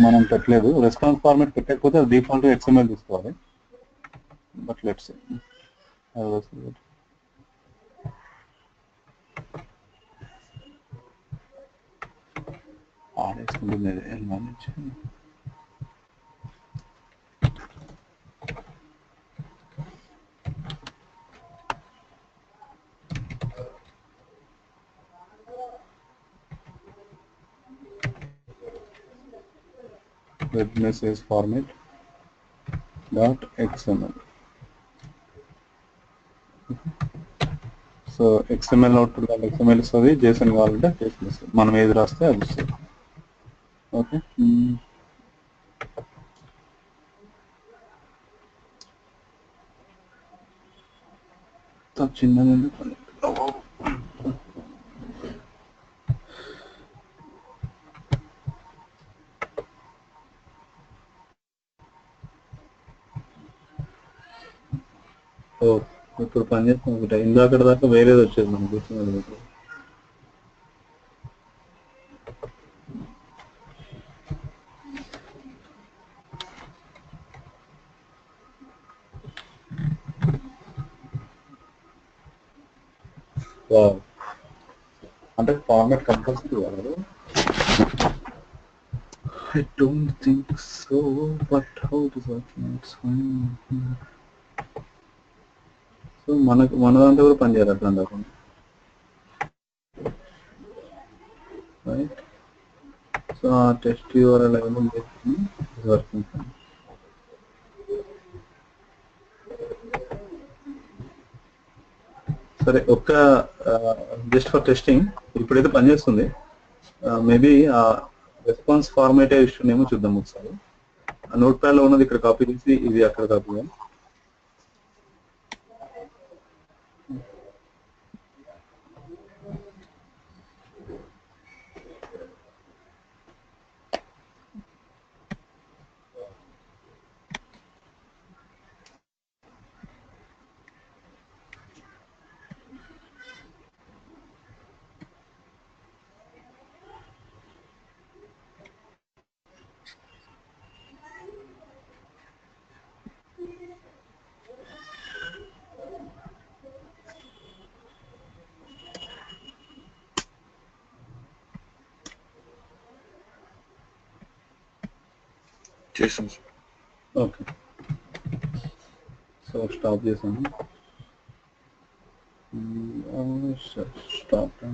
మనం పెట్టలేదు. రెస్పాన్స్ ఫార్మేట్ పెట్టకపోతే అది డిఫాల్ట్ XML తీసుకోవాలి. బట్ లెట్స్ ఆడేసుకుంటుంది నుంచి. web message format dot XML. So XML output కావాలి, XML ఇస్తుంది. JSON కావాలంటే JSON ఇస్తుంది. మనం ఏది రాస్తే అది ఇస్తుంది. ఓకే, చిన్నది. ఓ, ఇప్పుడు పని చేస్తాం ఒకటి. ఇందాక దాకా వేరేది వచ్చేది మనకు గుర్తున్నది. అంటే ఫార్మాట్ కంపల్సరీ కాదు. I don't think so, but how to work it's fine. So మన దాంట్లో కూడా పని చేయాలి అట్లా కాకుండా, రైట్. సో ఆ టెస్ట్ URL వర్కింగ్. సరే, ఒక్క జస్ట్ ఫర్ టెస్టింగ్ ఇప్పుడైతే పనిచేస్తుంది. మేబీ ఆ రెస్పాన్స్ ఫార్మేట్ ఇష్యూనేమో చూద్దాం ఒకసారి. నోట్ ప్యాడ్ లో ఉన్నది ఇక్కడ కాపీ చేసి ఇది అక్కడ కాపీ చేయాలి. చేసాం సార్. ఓకే, సో స్టాప్ చేసాను. Stop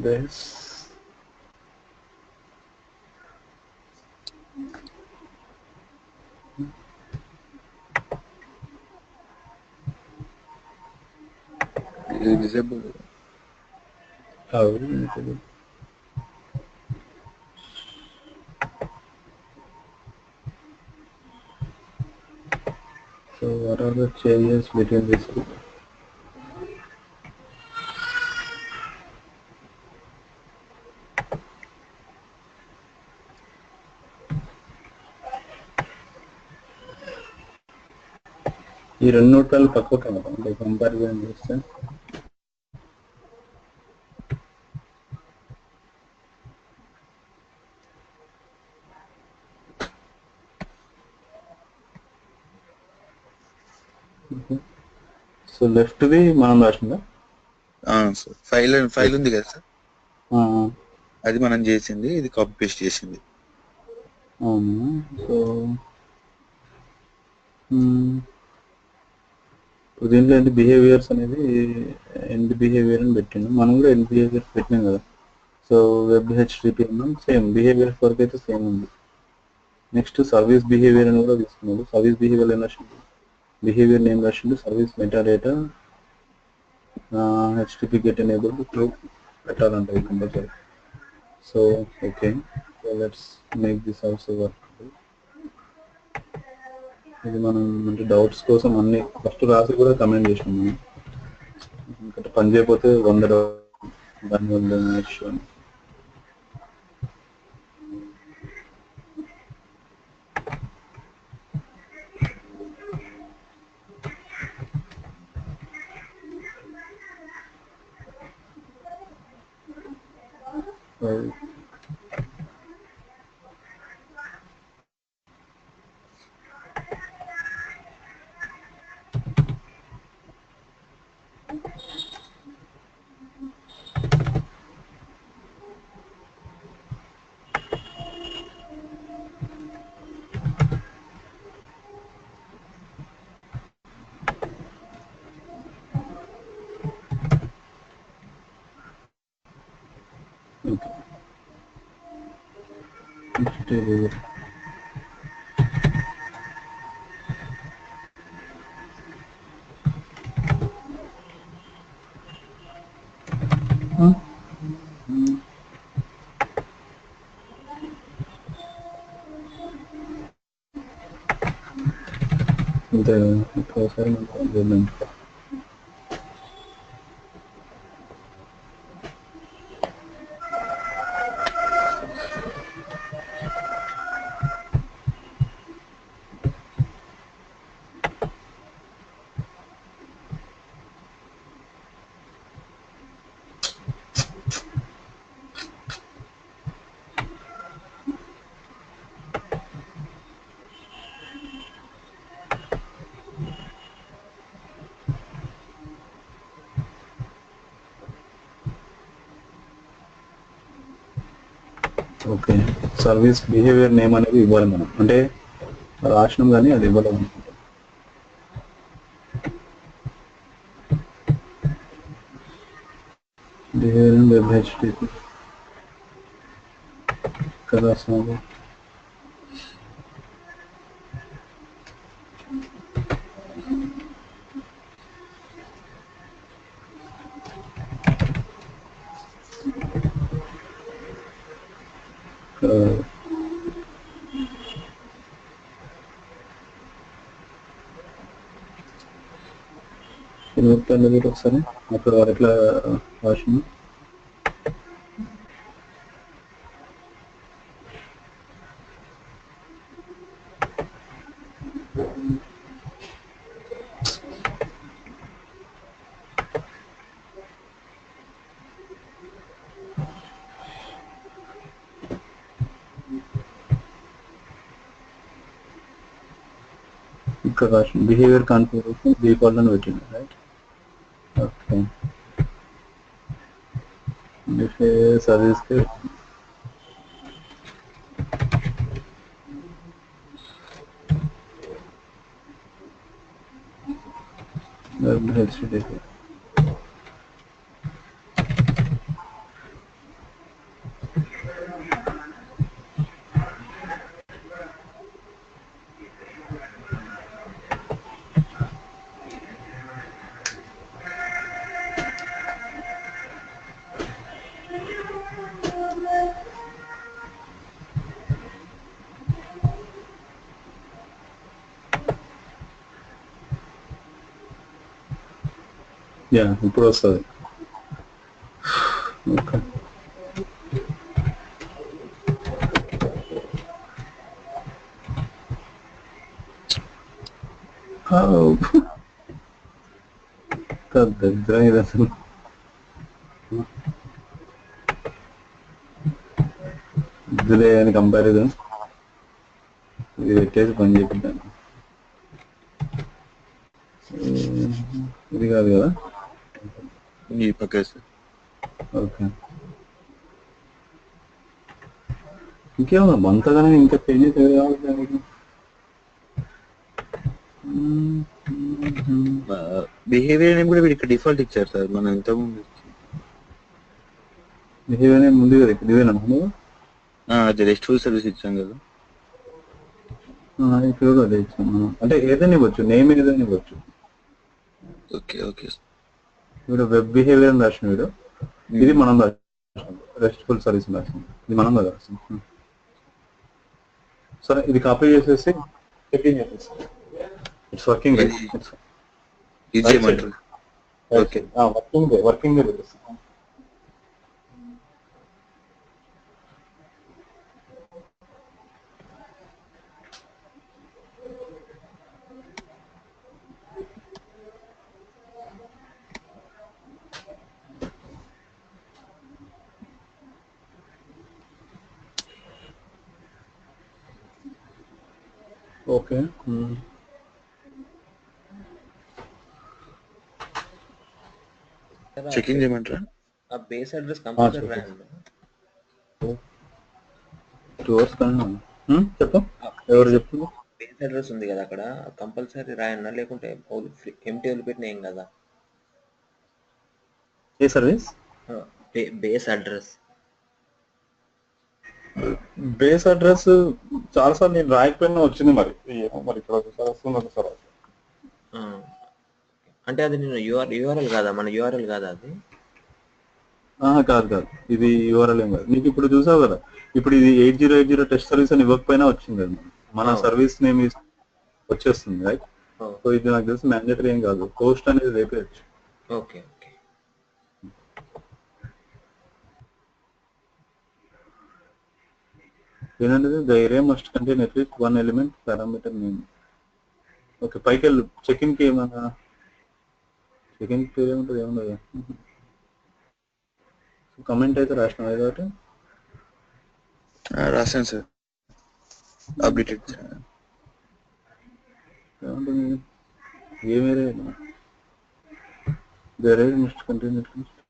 this. ఇది disable. So what are the changes between these two? ఈ రెండు నోట్ల పక్కకు అంటే కంపారిజన్ చేస్తే సో లెఫ్ట్ ది మనం రాసిందా? సార్ ఫైల్ ఉంది కదా సార్, అది మనం చేసింది, ఇది కాపీ పేస్ట్ చేసింది. అవును. సో దీంట్లో ఏంటి బిహేవియర్స్ అనేది ఎండ్ బిహేవియర్ అని పెట్టిండు, మనం కూడా ఎండ్ బిహేవియర్స్ పెట్టినాం కదా. సో వెబ్ హెచ్టిపి అన్నాం, సేమ్ బిహేవియర్స్ వరకు అయితే సేమ్ ఉంది. నెక్స్ట్ సర్వీస్ బిహేవియర్ అని కూడా తీసుకున్నాడు. సర్వీస్ బిహేవియర్ ఏం రాసిండు, బిహేవియర్ నేమ్ రాసిండు, service metadata HTTP get enable true పెట్టాలంటే compulsory. So okay, so let's make this also work. ఇది మనం అంటే డౌట్స్ కోసం అన్ని ఫస్ట్ రాసి కూడా కమెంట్ చేసినాం మనం. ఇంకా పని చేయకపోతే 100 దానివల్ల ఇష్యూ. ఓకే, ఇంతే ఒకసారి మనం ఓకే, సర్వీస్ బిహేవియర్ నేమ్ అనేది ఇవ్వాలి మనం, అంటే రాసినాం కానీ అది ఇవ్వలేదు అనుకుంటా. బిహేవియర్ వెబ్ హెచ్టిపి కదా రాసినాము. అనేది ఒకసారి అప్పుడు వారు ఎట్లా రాసిన ఇక్కడ రాసిన బిహేవియర్ కాన్ఫిగరేషన్ డిఫాల్ట్ అని పెట్టింది, రైట్? ఓకే, బిహేవియర్ సర్వీస్కి HTTP. Yeah, ఇప్పుడు వస్తుంది. ఓకే. దగ్గర ఇది అసలు ఇదిలే అని కంపారిజన్ ఇది పెట్టేసి పని చేపిద్దాను. ఇది కాదు కదా. ఈ పక్క ఓకే, ఇంకేమన్నా అంతగానే ఇంకా చేంజెస్ ఏమి కావాలి దానికి. బిహేవియర్ నేమ్ కూడా వీడికి డిఫాల్ట్ ఇచ్చారు సార్. మనం ఇంతకుముందు బిహేవియర్ ముందు కదా ఇదేనా నువ్వు అది రెస్ట్ఫుల్ సర్వీస్ ఇచ్చాం కదా. ఇప్పుడు అదే ఇచ్చాను. అంటే ఏదైనా ఇవ్వచ్చు, నేమ్ ఏదైనా ఇవ్వచ్చు. ఓకే ఓకే వీడు వెబ్ బిహేవియర్ అని రాసిన వీడు. ఇది మనం రాసినాం, రెస్ట్ఫుల్ సర్వీస్ రాసినాం. ఇది మనం కదా రాసినాం. సరే, ఇది కాపీ చేసేసి చెకింగ్ చేసేసి ఇట్స్ వర్కింగ్. ఓకే వర్కింగ్ చూపిస్తాం. ఓకే, చెకింగ్ చేయమంటారా? ఆ బేస్ అడ్రస్ కంపల్సరీ రాయండి. 2 hours కన్నా చెప్పు. ఎవరు చెప్తుంది? బేస్ అడ్రస్ ఉంది కదా అక్కడ, కంపల్సరీ రాయన్నా, లేకుంటే ఎంటీ వదిలిపెట్టిన ఏం కదా. ఏ సర్వీస్? బేస్ అడ్రస్ చాలాసార్లు నేను రాయకపోయినా వచ్చింది. మరి ఏమో మరి ఇక్కడ ఒకసారి వస్తుంది, ఒకసారి. అంటే అది నేను యూఆర్ఎల్ కాదా, మన యూఆర్ఎల్ కాదా అది? కాదు, ఇది యూఆర్ఎల్ ఏం కాదు. నీకు ఇప్పుడు చూసావు కదా, ఇప్పుడు ఇది 8080 టెస్ట్ సర్వీస్ అని ఇవ్వకపోయినా వచ్చింది కదా. మన సర్వీస్ నేమ్ వచ్చేస్తుంది, రైట్? సో ఇది నాకు తెలిసి మ్యాండేటరీ ఏం కాదు. పోస్ట్ అనేది వేపేయచ్చు. Okay okay. ఏంటంటే the area must contain at least 1 element parameter name. Okay, పైకి వెళ్ళు. చెకింగ్కి ఏమన్నా చెకింగ్ పేరు ఏముంటుంది? ఏముండదు. కమెంట్ అయితే రాసినావు ఏదో ఒకటి? రాశాను సార్, అప్డేటెడ్. ఏముంటుంది? ఏమేరియా the area must contain at least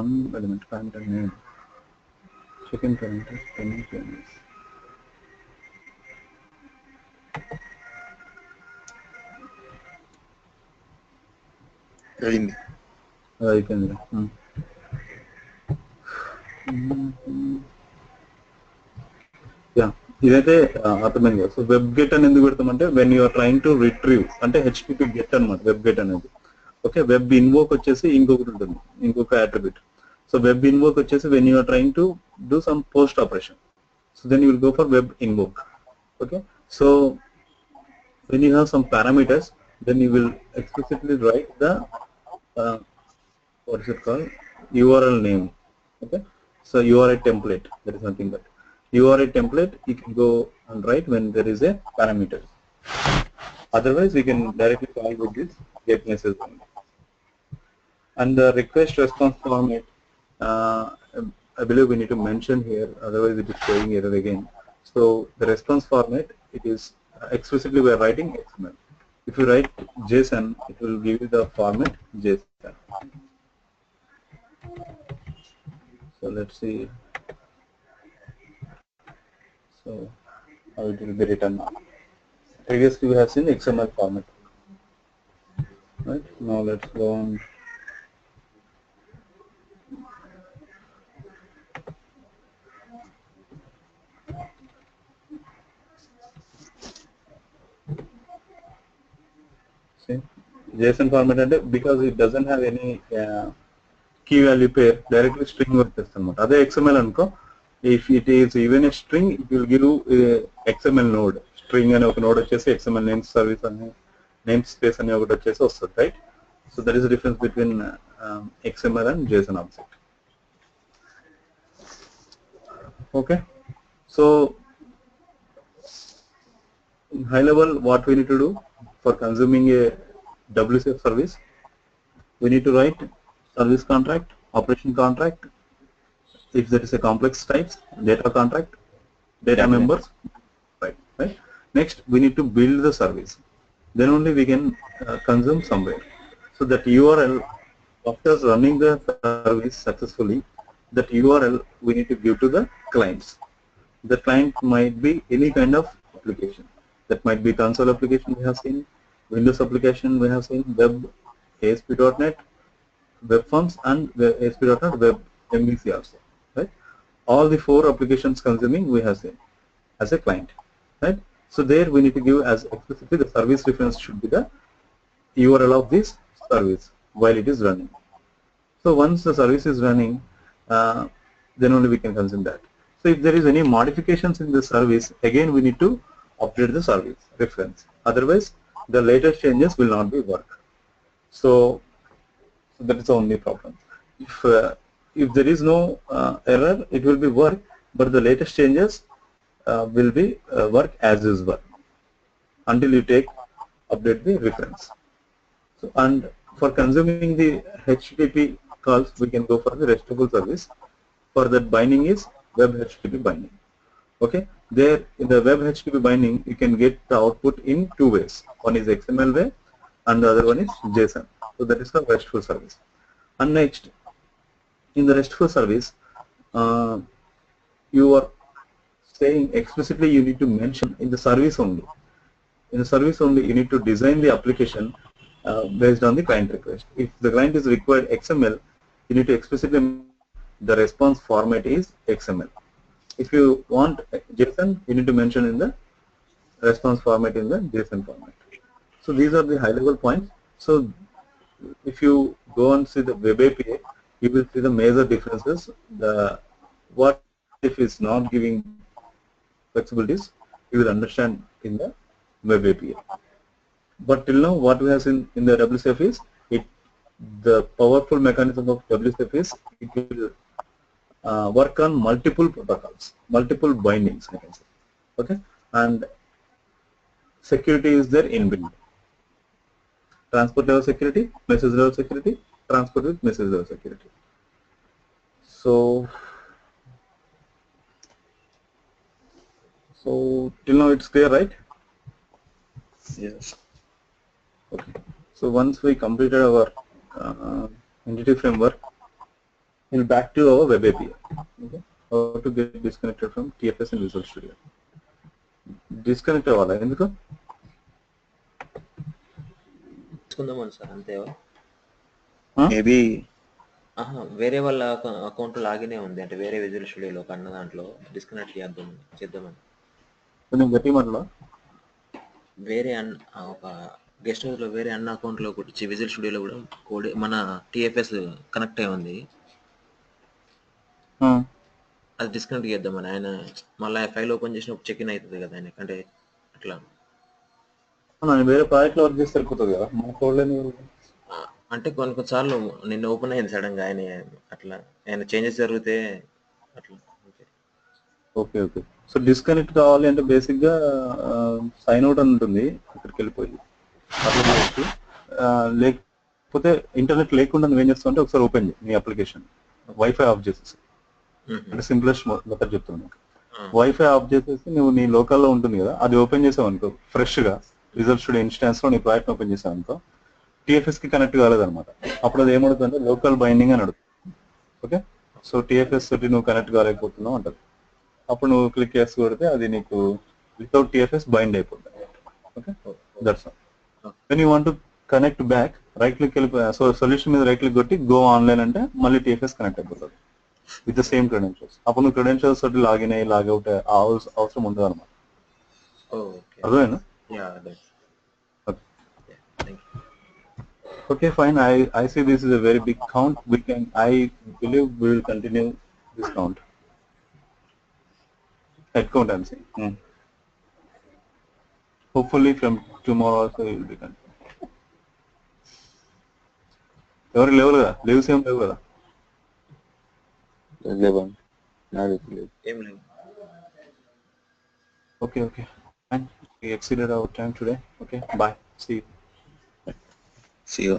1 element parameter name. Checking parameters అయింది. అయిపోయింది. ఇదైతే అర్థమైంది కదా. సో వెబ్ గెట్ అని ఎందుకు పెడతామంటే when you're trying to retrieve, అంటే హెచ్టిటిపి గెట్ అనమాట వెబ్ గెట్ అనేది. ఓకే, వెబ్ ఇన్వోక్ వచ్చేసి ఇంకొకటి ఉంటుంది, ఇంకొక అట్రిబ్యూట్. సో వెబ్ ఇన్వోక్ వచ్చేసి when you're trying to do some post operation, so then you will go for web invoke. Okay, so when you have some parameters, then you will explicitly write the what is it called, URL name. Okay, so URL template, there is nothing but URL template you can go and write when there is a parameter. Otherwise we can directly call with this get message only. And the request response format, I believe we need to mention here, otherwise it is showing error again. So the response format, it is explicitly we are writing XML. If you write JSON, it will give you the format JSON. So let's see. So how it will be written now. Previously we have seen XML format. Right, now let's go on. See, JSON format అంటే because it doesn't have any key value pair, directly string వచ్చేస్తుంది అనమాట. అదే XML అనుకో, if it is even a string, it will give XML node. String అనే ఒక node వచ్చేసి XML name service అని name space అని ఒకటి వచ్చేసి వస్తుంది, right? So that is the difference between XML and JSON object. Okay, so in high level, what we need to do for consuming a WCF service, we need to write service contract, operation contract, if there is a complex types, data contract, data members, right? Next, we need to build the service. Then only we can consume somewhere. So that URL, after running the service successfully, that URL we need to give to the clients. The client might be any kind of application. That might be console application we have seen, Windows application we have seen, web, ASP.NET, web forms, and ASP.NET web MVC also, right? All the 4 applications consuming we have seen as a client, right? So there we need to give as explicitly the service reference should be the URL of this service while it is running. So once the service is running, then only we can consume that. So if there is any modifications in the service, again we need to update the service reference. Otherwise, the latest changes will not be work. So that is the only problem. If there is no error, it will be work, but the latest changes will be work as usual until you update the reference. So, and for consuming the HTTP calls, we can go for the RESTful service. For that, binding is web HTTP binding. Okay, there in the web HTTP binding, you can get the output in 2 ways. One is XML way, and the other one is JSON. So that is the RESTful service. And next, in the RESTful service, you are saying explicitly you need to mention in the service only. In the service only, you need to design the application based on the client request. If the client is required XML, you need to explicitly the response format is XML. If you want JSON, you need to mention in the response format in the JSON format. So these are the high-level points. So if you go and see the web API, you will see the major differences. What if it's not giving flexibilities, you will understand in the web API. But till now, what we have seen in the WCF is the powerful mechanism of WCF is it will work on multiple protocols, multiple bindings, I can say. Okay, and security is there inbuilt. Transport level security, message level security, transport with message level security. So till now it's clear, right? Yes. Okay. So once we completed our entity framework, we'll back to our web API. Okay. How to get disconnected from TFS in Visual Studio. Disconnect అవ్వాలా ఎందుకు? తెచ్చుకుందామని sir అంతే. Maybe వేరే వాళ్ళ account లాగినే ఉంది, అంటే వేరే visual స్టూడియోలో కన్న దాంట్లో డిస్కనెక్ట్ చేద్దామని. కొంచెం గట్టి మాటలో వేరే ఒక గెస్ట్ హౌస్లో వేరే అన్న అకౌంట్లో విజువల్ స్టూడియోలో కూడా కోడ్ మన టీఎఫ్ఎస్ కనెక్ట్ అయి ఉంది. అది డిస్కనెక్ట్ చేద్దామని. ఆయన మళ్ళీ ఫైల్ ఓపెన్ చేసినప్పుడు చెక్ ఇన్ అవుతుంది కదా ఆయనకి, అంటే అట్లా. వేరే ప్రాజెక్ట్లో వర్క్ చేస్తే సరిపోతుంది కదా, మన కోడ్లని. అంటే కొన్నిసార్లు నిన్న ఓపెన్ అయింది సడన్గా, ఆయన అట్లా ఆయన చేంజెస్ జరిగితే అట్లా. Okay okay. సో డిస్కనెక్ట్ కావాలి అంటే బేసిక్గా సైన్ అవుట్ అని ఉంటుంది, అక్కడికి వెళ్ళిపోయి అట్లా చేయొచ్చు. లేకపోతే ఇంటర్నెట్ లేకుండా నువ్వు ఏం చేస్తావు అంటే ఒకసారి ఓపెన్ చేయి నీ అప్లికేషన్, వైఫై ఆఫ్ చేసేసి. అంటే సింప్లెస్ట్ మెథడ్ చెప్తాను. వైఫై ఆఫ్ చేసేసి నువ్వు నీ లోకల్లో ఉంటుంది కదా, అది ఓపెన్ చేసావు అనుకో, ఫ్రెష్గా విజువల్ స్టూడియో ఇన్స్టాన్స్లో నీ ప్రాజెక్ట్ ఓపెన్ చేసావు అనుకో, టీఎఫ్ఎస్కి కనెక్ట్ కాలేదన్నమాట. అప్పుడు అది ఏమడుతుందంటే లోకల్ బైండింగ్ అని అడుగుతుంది. ఓకే, సో టీఎఫ్ఎస్ తోటి నువ్వు కనెక్ట్ కాలేకపోతున్నావు అంటది. అప్పుడు నువ్వు క్లిక్ చేసి కొడితే అది నీకు వితౌట్ టీఎఫ్ఎస్ బైండ్ అయిపోతుంది. Okay, that's all. When you want to connect back, right click వెళ్ళిపోయా. సో సొల్యూషన్ మీద రైట్ క్లిక్ కొట్టి గో ఆన్లైన్ అంటే మళ్ళీ టీఎఫ్ఎస్ కనెక్ట్ అయిపోతుంది విత్ ద సేమ్ క్రెడెన్షియల్స్. అప్పుడు నువ్వు క్రెడెన్షియల్స్ తోటి లాగిన్ అయ్యి లాగౌట్ అవసరం ఉండదు అనమాట. ఓకే. అర్థమైనా? Yeah that's thank you. Okay, fine. I see this is a very big count. I believe we will continue this count. Head count I'm saying. Hopefully from tomorrow also we will be continuing. ఎవరి లేవు కదా, leaves ఏం లేవు కదా. లేవండి, నాకు లేదు. ఏం లేదు. Okay. Fine. We exceeded our time today. Okay, bye. See you. See you.